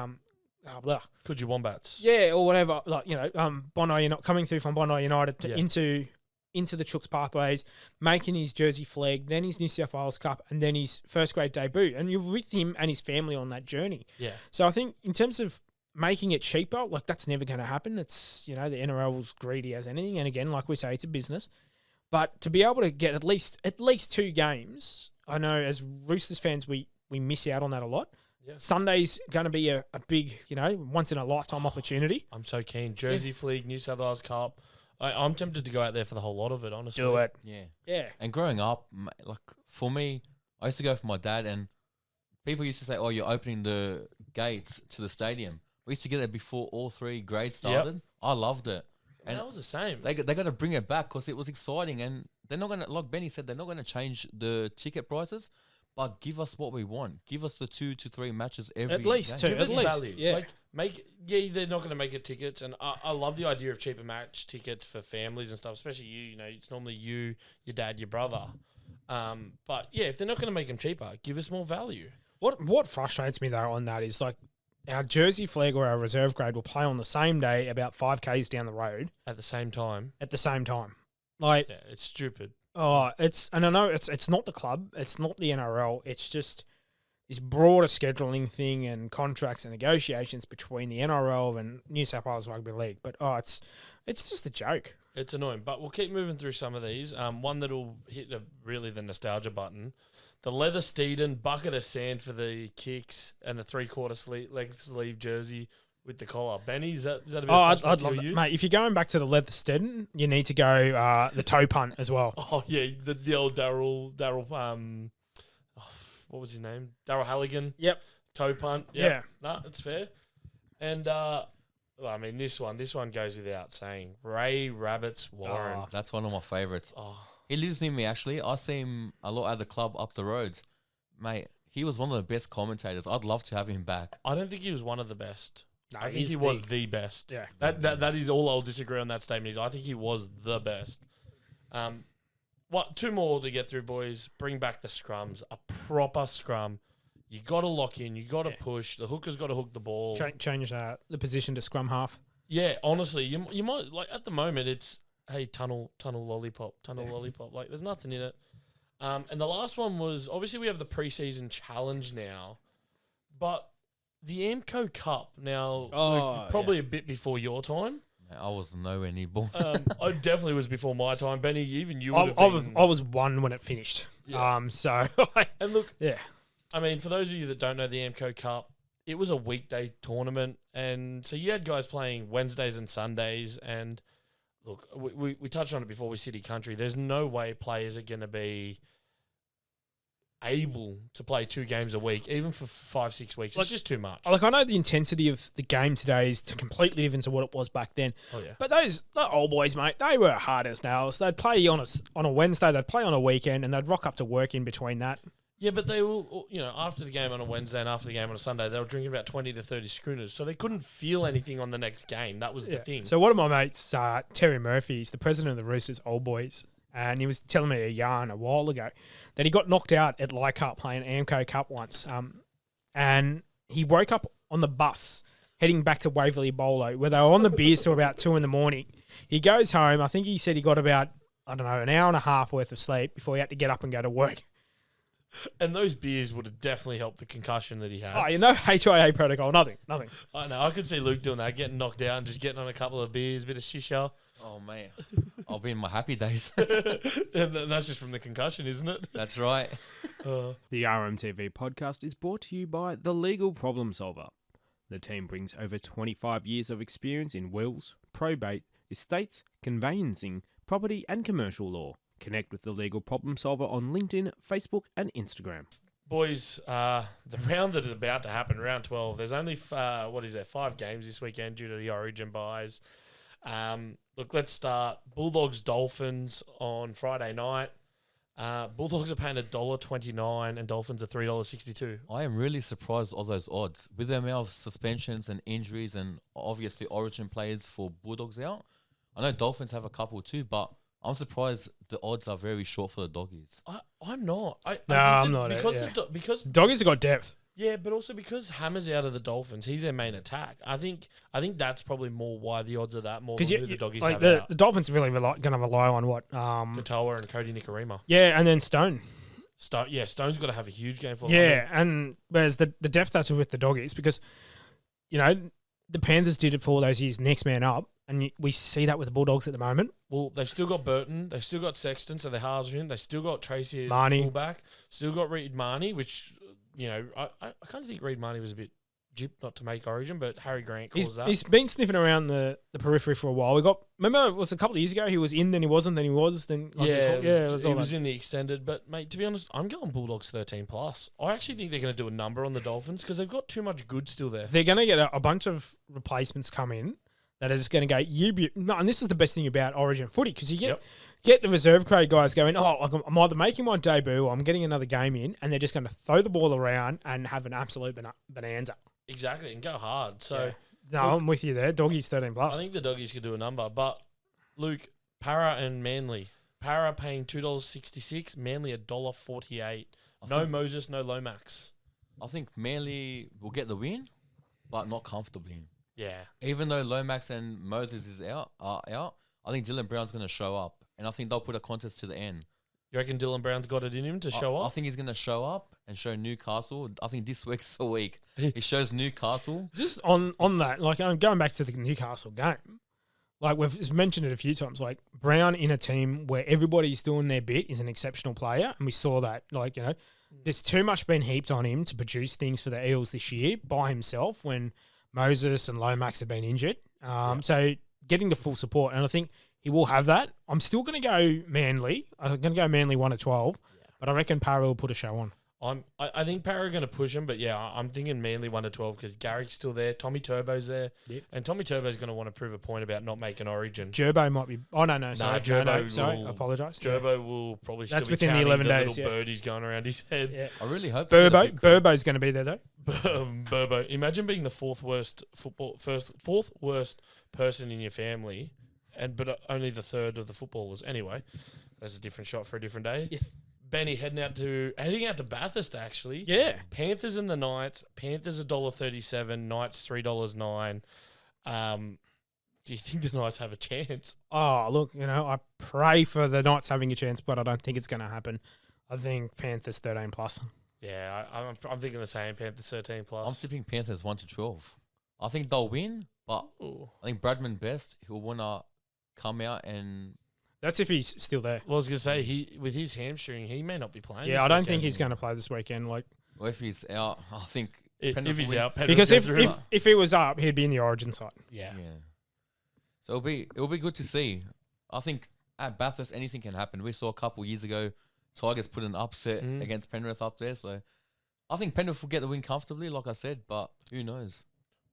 Speaker 2: Coogee Wombats.
Speaker 1: yeah, or whatever, like, you know, Bondi, you're not coming through from Bondi United
Speaker 2: Yeah.
Speaker 1: into the Chooks pathways, making his Jersey flag, then his New South Wales Cup, and then his first grade debut, and you're with him and his family on that journey.
Speaker 2: Yeah.
Speaker 1: So I think in terms of making it cheaper, like that's never going to happen. It's, you know, the NRL's greedy as anything, and again, like we say, it's a business. But to be able to get at least 2 games, I know as Roosters fans we miss out on that a lot.
Speaker 2: Yeah.
Speaker 1: Sunday's going to be a big, you know, once in a lifetime opportunity.
Speaker 2: I'm so keen. Jersey Fleet, New South Wales Cup. I'm tempted to go out there for the whole lot of it, honestly.
Speaker 1: Do it.
Speaker 3: Yeah.
Speaker 1: Yeah.
Speaker 3: And growing up, like for me, I used to go for my dad, and people used to say, "Oh, you're opening the gates to the stadium." We used to get there before all 3 grades started. I loved it,
Speaker 2: And that was the same.
Speaker 3: they got to bring it back because it was exciting, and they're not gonna, like Benny said, they're not gonna change the ticket prices, but give us what we want. Give us the 2 to 3 matches every
Speaker 1: At least
Speaker 3: game.
Speaker 1: 2.
Speaker 2: Give
Speaker 1: At
Speaker 2: us
Speaker 1: least.
Speaker 2: value.
Speaker 1: Yeah.
Speaker 2: Like, they're not going to make it tickets, and I love the idea of cheaper match tickets for families and stuff, especially you know, it's normally you, your dad, your brother. But yeah, if they're not going to make them cheaper, give us more value.
Speaker 1: What frustrates me though on that is like our Jersey flag or our reserve grade will play on the same day about 5Ks down the road
Speaker 2: At the same time,
Speaker 1: at the same time. Like,
Speaker 2: yeah, it's stupid.
Speaker 1: and I know it's not the club, it's not the NRL, it's just this broader scheduling thing and contracts and negotiations between the NRL and New South Wales Rugby League. But it's just a joke.
Speaker 2: It's annoying, but we'll keep moving through some of these. One that'll hit really the nostalgia button. The leather Steeden bucket of sand for the kicks and the 3/4 leg sleeve jersey with the collar. Benny, is that a bit of
Speaker 1: I'd
Speaker 2: flashback to
Speaker 1: love
Speaker 2: your
Speaker 1: that.
Speaker 2: youth?
Speaker 1: Mate, if you're going back to the leather Steeden, you need to go the toe punt as well.
Speaker 2: Oh yeah, the old Daryl. What was his name? Daryl Halligan.
Speaker 1: Yep.
Speaker 2: Toe punt.
Speaker 1: Yeah.
Speaker 2: Yep. No, it's fair. And I mean, this one goes without saying. Ray Rabbits Warren.
Speaker 3: That's one of my favorites.
Speaker 2: Oh,
Speaker 3: He lives near me, actually. I see him a lot at the club up the road. Mate, he was one of the best commentators. I'd love to have him back.
Speaker 2: I don't think he was one of the best.
Speaker 1: No,
Speaker 2: I think
Speaker 1: he's
Speaker 2: he was the best.
Speaker 1: Yeah.
Speaker 2: That is all I'll disagree on that statement. I think he was the best. What 2 more to get through, boys? Bring back the scrums. A proper scrum. You got to lock in. You got to push. The hooker's got to hook the ball.
Speaker 1: Change the position to scrum half.
Speaker 2: Yeah, honestly, you might like at the moment it's hey tunnel lollipop. Like there's nothing in it. And the last one was obviously we have the preseason challenge now, but the AMCO Cup now probably a bit before your time.
Speaker 3: Mate, I was nowhere near born.
Speaker 2: I definitely was before my time, Benny. Even you would have been.
Speaker 1: I was 1 when it finished.
Speaker 2: Yeah.
Speaker 1: So
Speaker 2: And look,
Speaker 1: yeah.
Speaker 2: I mean, for those of you that don't know the AMCO Cup, it was a weekday tournament, and so you had guys playing Wednesdays and Sundays. And look, we touched on it before with City Country. There's no way players are going to be able to play 2 games a week, even for 5-6 weeks. It's just too much.
Speaker 1: Like, I know the intensity of the game today is completely different to what it was back then.
Speaker 2: Oh, yeah.
Speaker 1: But the old boys, mate, they were hard as nails. They'd play on a Wednesday, they'd play on a weekend, and they'd rock up to work in between that.
Speaker 2: Yeah, but they will, after the game on a Wednesday and after the game on a Sunday, they were drinking about 20 to 30 schooners, so they couldn't feel anything on the next game. That was the thing.
Speaker 1: So one of my mates, Terry Murphy, he's the president of the Roosters old boys, and he was telling me a yarn a while ago that he got knocked out at Leichhardt playing Amco Cup once, and he woke up on the bus heading back to Waverley Bolo, where they were on the beers till about 2 a.m. He goes home. I think he said he got about, an hour and a half worth of sleep before he had to get up and go to work.
Speaker 2: And those beers would have definitely helped the concussion that he had.
Speaker 1: Oh, HIA protocol, nothing.
Speaker 2: I know. I could see Luke doing that, getting knocked out and just getting on a couple of beers, a bit of shisha.
Speaker 3: Oh, man. I'll be in my happy days.
Speaker 2: And that's just from the concussion, isn't it?
Speaker 3: That's right.
Speaker 4: The RMTV podcast is brought to you by The Legal Problem Solver. The team brings over 25 years of experience in wills, probate, estates, conveyancing, property and commercial law. Connect with The Legal Problem Solver on LinkedIn, Facebook and Instagram.
Speaker 2: Boys, the round that is about to happen, round 12, there's only, 5 games this weekend due to the Origin buys. Look, let's start. Bulldogs, Dolphins on Friday night. Bulldogs are paying $1.29 and Dolphins are $3.62.
Speaker 3: I am really surprised of those odds. With the amount of suspensions and injuries and obviously Origin players for Bulldogs out. I know Dolphins have a couple too, but I'm surprised the odds are very short for the Doggies.
Speaker 2: I'm not.
Speaker 1: I'm not.
Speaker 2: Because
Speaker 1: Doggies have got depth.
Speaker 2: Yeah, but also because Hammer's out of the Dolphins, he's their main attack. I think that's probably more why the odds are that more than who the Doggies have out.
Speaker 1: The Dolphins are really going to rely on what?
Speaker 2: Taupau and Cody Nikorima.
Speaker 1: Yeah, and then Stone.
Speaker 2: Stone's got to have a huge game for them.
Speaker 1: Yeah, and whereas the depth that's with the Doggies, because, the Panthers did it for all those years, next man up, and we see that with the Bulldogs at the moment.
Speaker 2: Well, they've still got Burton, they've still got Sexton, so they're halves in. They've still got Tracy at
Speaker 1: Marty.
Speaker 2: fullback, still got Reid Marnie, which, I kind of think Reid Marnie was a bit jip not to make Origin, but Harry Grant calls that.
Speaker 1: He's been sniffing around the periphery for a while. Remember, it was a couple of years ago, he was in, then he wasn't, then he was, then...
Speaker 2: it was in the extended. But, mate, to be honest, I'm going Bulldogs 13+. plus. I actually think they're going to do a number on the Dolphins because they've got too much good still there.
Speaker 1: They're going to get a bunch of replacements come in that are just going to go, and this is the best thing about Origin footy, because you get the reserve grade guys going, I'm either making my debut or I'm getting another game in, and they're just going to throw the ball around and have an absolute bonanza.
Speaker 2: Exactly, and go hard. So
Speaker 1: I'm with you there. Doggies 13+.
Speaker 2: I think the Doggies could do a number. But, Luke, Para and Manly. Para paying $2.66, Manly $1.48. No Moses, no Lomax.
Speaker 3: I think Manly will get the win, but not comfortably.
Speaker 2: Yeah.
Speaker 3: Even though Lomax and Moses are out, I think Dylan Brown's going to show up, and I think they'll put a contest to the end.
Speaker 2: You reckon Dylan Brown's got it in him to show up?
Speaker 3: I think he's going to show up and show Newcastle. I think this week's the week. He shows Newcastle.
Speaker 1: Just on that, like, I'm going back to the Newcastle game. Like, we've mentioned it a few times. Like, Brown in a team where everybody's doing their bit is an exceptional player, and we saw that. Like, there's too much been heaped on him to produce things for the Eels this year by himself when Moses and Lomax have been injured. So getting the full support, and I think he will have that. I'm still going to go Manly. I'm going to go Manly 1-12, but I reckon Para will put a show on.
Speaker 2: I think Para are going to push him, but yeah, I'm thinking Manly 1-12 because Garrick's still there, Tommy Turbo's there, and Tommy Turbo's going to want to prove a point about not making Origin.
Speaker 1: Gerbo might be. Oh no, sorry,
Speaker 2: Gerbo.
Speaker 1: Sorry, I apologise.
Speaker 2: Gerbo will probably.
Speaker 1: That's
Speaker 2: still be
Speaker 1: within the 11 days.
Speaker 2: Little birdies going around his head.
Speaker 1: Yeah.
Speaker 3: I really hope
Speaker 1: Burbo's going to be there though.
Speaker 2: Burbo. Imagine being the fourth worst person in your family, but only the third of the footballers. Anyway, that's a different shot for a different day. Yeah. Benny heading out to Bathurst actually.
Speaker 1: Yeah.
Speaker 2: Panthers and the Knights. Panthers $1.37. Knights $3.09. Do you think the Knights have a chance?
Speaker 1: Oh, look, I pray for the Knights having a chance, but I don't think it's going to happen. I think Panthers 13+.
Speaker 2: Yeah, I'm thinking the same. Panthers 13+.
Speaker 3: I'm tipping Panthers 1-12. I think they'll win, but I think Bradman Best, he'll want to come out and...
Speaker 1: That's if he's still there.
Speaker 2: Well, I was going to say, with his hamstring, he may not be playing.
Speaker 1: Yeah, I don't think he's going to play this weekend. Well,
Speaker 3: if he's out, I think...
Speaker 2: If he's out,
Speaker 1: because if he was up, he'd be in the Origin side.
Speaker 2: Yeah.
Speaker 3: So it'll be good to see. I think at Bathurst, anything can happen. We saw a couple years ago, Tigers put an upset against Penrith up there. So I think Penrith will get the win comfortably, like I said, but who knows?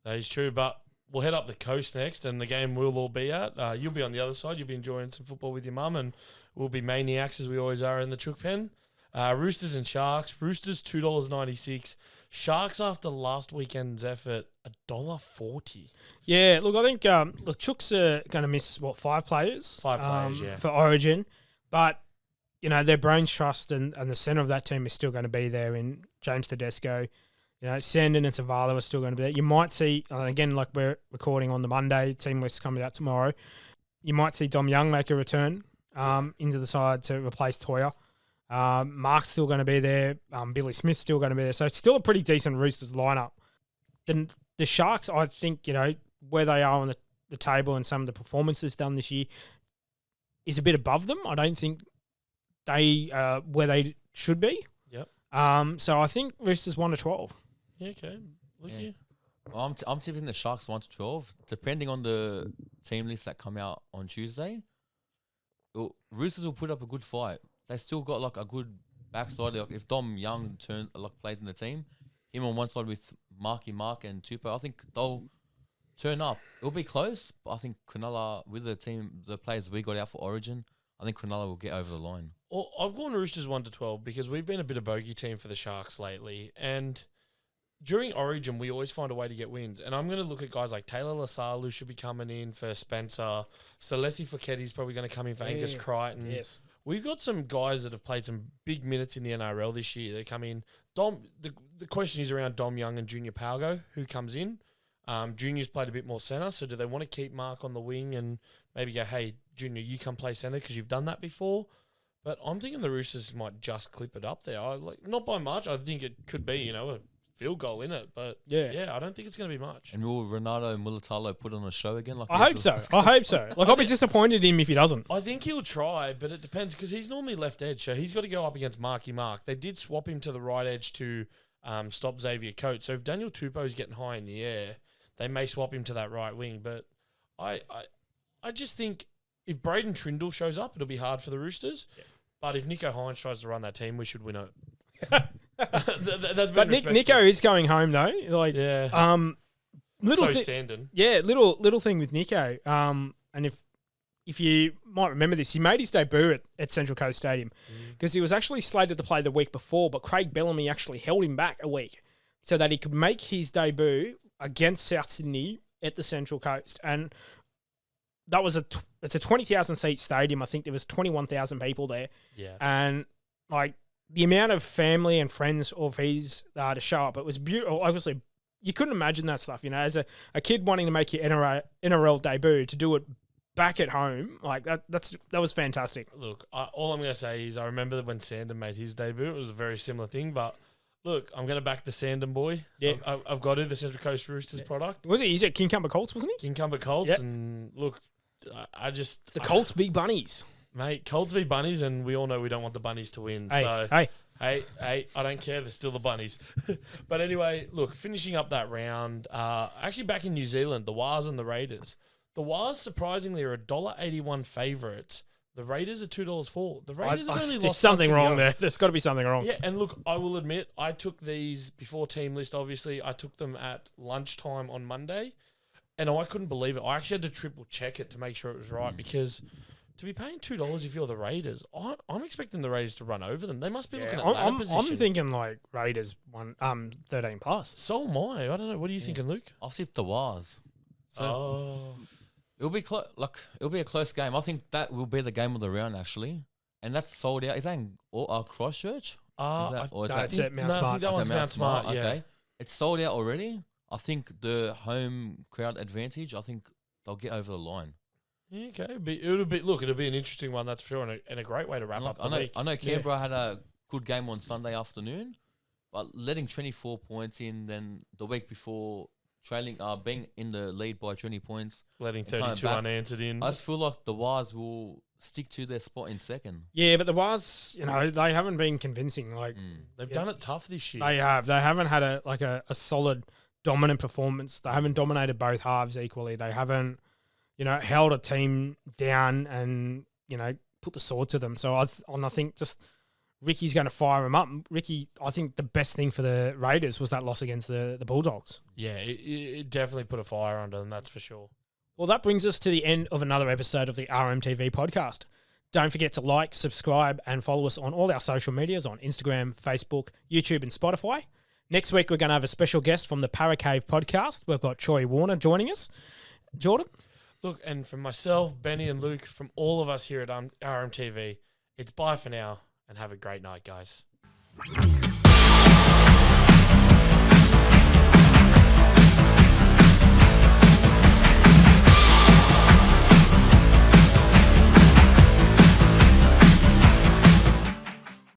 Speaker 2: That is true, but we'll head up the coast next, and the game we'll all be at. You'll be on the other side. You'll be enjoying some football with your mum, and we'll be maniacs as we always are in the Chook Pen. Roosters and Sharks. Roosters $2.96. Sharks after last weekend's effort $1.40.
Speaker 1: Yeah, look, I think Chooks are going to miss 5 players?
Speaker 2: 5 players, yeah,
Speaker 1: for Origin, but their brains trust and the centre of that team is still going to be there in James Tedesco. Sandon and Savala are still going to be there. You might see, again, like we're recording on the Monday, team list coming out tomorrow. You might see Dom Young make a return into the side to replace Toya. Mark's still going to be there. Billy Smith's still going to be there. So it's still a pretty decent Roosters lineup. Then the Sharks, I think, where they are on the table and some of the performances they've done this year is a bit above them. I don't think they where they should be.
Speaker 2: Yep.
Speaker 1: So I think Roosters 1-12.
Speaker 2: Yeah, okay. Look
Speaker 3: Yeah.
Speaker 2: here.
Speaker 3: Well, I'm tipping the Sharks 1-12, depending on the team lists that come out on Tuesday. Roosters will put up a good fight. They still got like a good backside. Like if Dom Young plays in the team, him on one side with Mark and Taupau, I think they'll turn up. It'll be close, but I think Cronulla, with the players we got out for Origin, I think Cronulla will get over the line.
Speaker 2: Well, I've gone Roosters 1-12 because we've been a bit of bogey team for the Sharks lately, and during Origin, we always find a way to get wins. And I'm going to look at guys like Taylor Lasalle, who should be coming in for Spencer. Celeste Foketti's probably going to come in for Angus Crichton.
Speaker 1: Yes.
Speaker 2: We've got some guys that have played some big minutes in the NRL this year. They come in. The question is around Dom Young and Junior Palgo, who comes in. Junior's played a bit more centre, so do they want to keep Mark on the wing and maybe go, hey, Junior, you come play centre because you've done that before? But I'm thinking the Roosters might just clip it up there. Not by much. I think it could be, a field goal in it. But, yeah, I don't think it's going to be much.
Speaker 3: And will Renato Mulatalo put on a show again?
Speaker 1: I hope so. Like, I'll be disappointed in him if he doesn't.
Speaker 2: I think he'll try, but it depends because he's normally left edge, so he's got to go up against Marky Mark. They did swap him to the right edge to stop Xavier Coates. So if Daniel Tupou's getting high in the air, they may swap him to that right wing. But I just think if Braden Trindle shows up, it'll be hard for the Roosters. Yeah. But if Nico Hines tries to run that team, we should win it.
Speaker 1: But Nico is going home though.
Speaker 2: Sandon.
Speaker 1: Yeah, little thing with Nico. And if you might remember this, he made his debut at Central Coast Stadium because he was actually slated to play the week before, but Craig Bellamy actually held him back a week so that he could make his debut against South Sydney at the Central Coast. And that was it's a 20,000 seat stadium. I think there was 21,000 people there.
Speaker 2: Yeah. And
Speaker 1: the amount of family and friends of his to show up, it was beautiful. Obviously, you couldn't imagine that stuff, as a kid wanting to make your NRL debut, to do it back at home, that was fantastic.
Speaker 2: Look, all I'm going to say is I remember when Sandon made his debut. It was a very similar thing, but look, I'm going to back the Sandon boy.
Speaker 1: Yeah.
Speaker 2: I've got the Central Coast Roosters product.
Speaker 1: Was he? He's at King Colts, wasn't he?
Speaker 2: King Colts,
Speaker 1: yep.
Speaker 2: And look,
Speaker 1: the Colts v Bunnies.
Speaker 2: Mate, Colts v Bunnies, and we all know we don't want the Bunnies to win.
Speaker 1: Hey,
Speaker 2: I don't care. They're still the Bunnies. But anyway, look, finishing up that round, actually back in New Zealand, the Wars and the Raiders. The Wars, surprisingly, are $1.81 favourites. The Raiders are $2.04. The Raiders have only lost.
Speaker 1: There's something wrong there. There's got to be something wrong.
Speaker 2: Yeah, and look, I will admit, I took these before team list, obviously. I took them at lunchtime on Monday, and I couldn't believe it. I actually had to triple check it to make sure it was right because to be paying $2 if you're the Raiders, I'm expecting the Raiders to run over them. They must be looking at ladder position.
Speaker 1: I'm thinking Raiders 13 plus.
Speaker 2: So am I. I don't know. What are you thinking, Luke?
Speaker 3: I'll tip the Wars. It'll be it'll be a close game. I think that will be the game of the round actually, and that's sold out. Is that in Christchurch?
Speaker 1: It's at Mount Smart.
Speaker 2: I think that one's Mount Smart. Yeah.
Speaker 3: Okay, it's sold out already. I think the home crowd advantage. I think they'll get over the line.
Speaker 2: Yeah, okay, it'll be an interesting one, that's for sure, and a great way to wrap up the week.
Speaker 3: I know Canberra had a good game on Sunday afternoon, but letting 24 points in, then the week before trailing, being in the lead by 20 points,
Speaker 2: letting 32 unanswered in.
Speaker 3: I just feel like the Wars will stick to their spot in second.
Speaker 1: Yeah, but the Wars, they haven't been convincing.
Speaker 2: They've done it tough this year.
Speaker 1: They have. They haven't had a solid, dominant performance. They haven't dominated both halves equally. They haven't. Held a team down and, put the sword to them. So I think just Ricky's going to fire him up. Ricky, I think the best thing for the Raiders was that loss against the Bulldogs.
Speaker 2: Yeah, it definitely put a fire under them, that's for sure.
Speaker 1: Well, that brings us to the end of another episode of the RMTV podcast. Don't forget to like, subscribe, and follow us on all our social medias on Instagram, Facebook, YouTube, and Spotify. Next week, we're going to have a special guest from the Paracave podcast. We've got Troy Warner joining us. Jordan?
Speaker 2: Look, and from myself, Benny, and Luke, from all of us here at RMTV, it's bye for now, and have a great night, guys.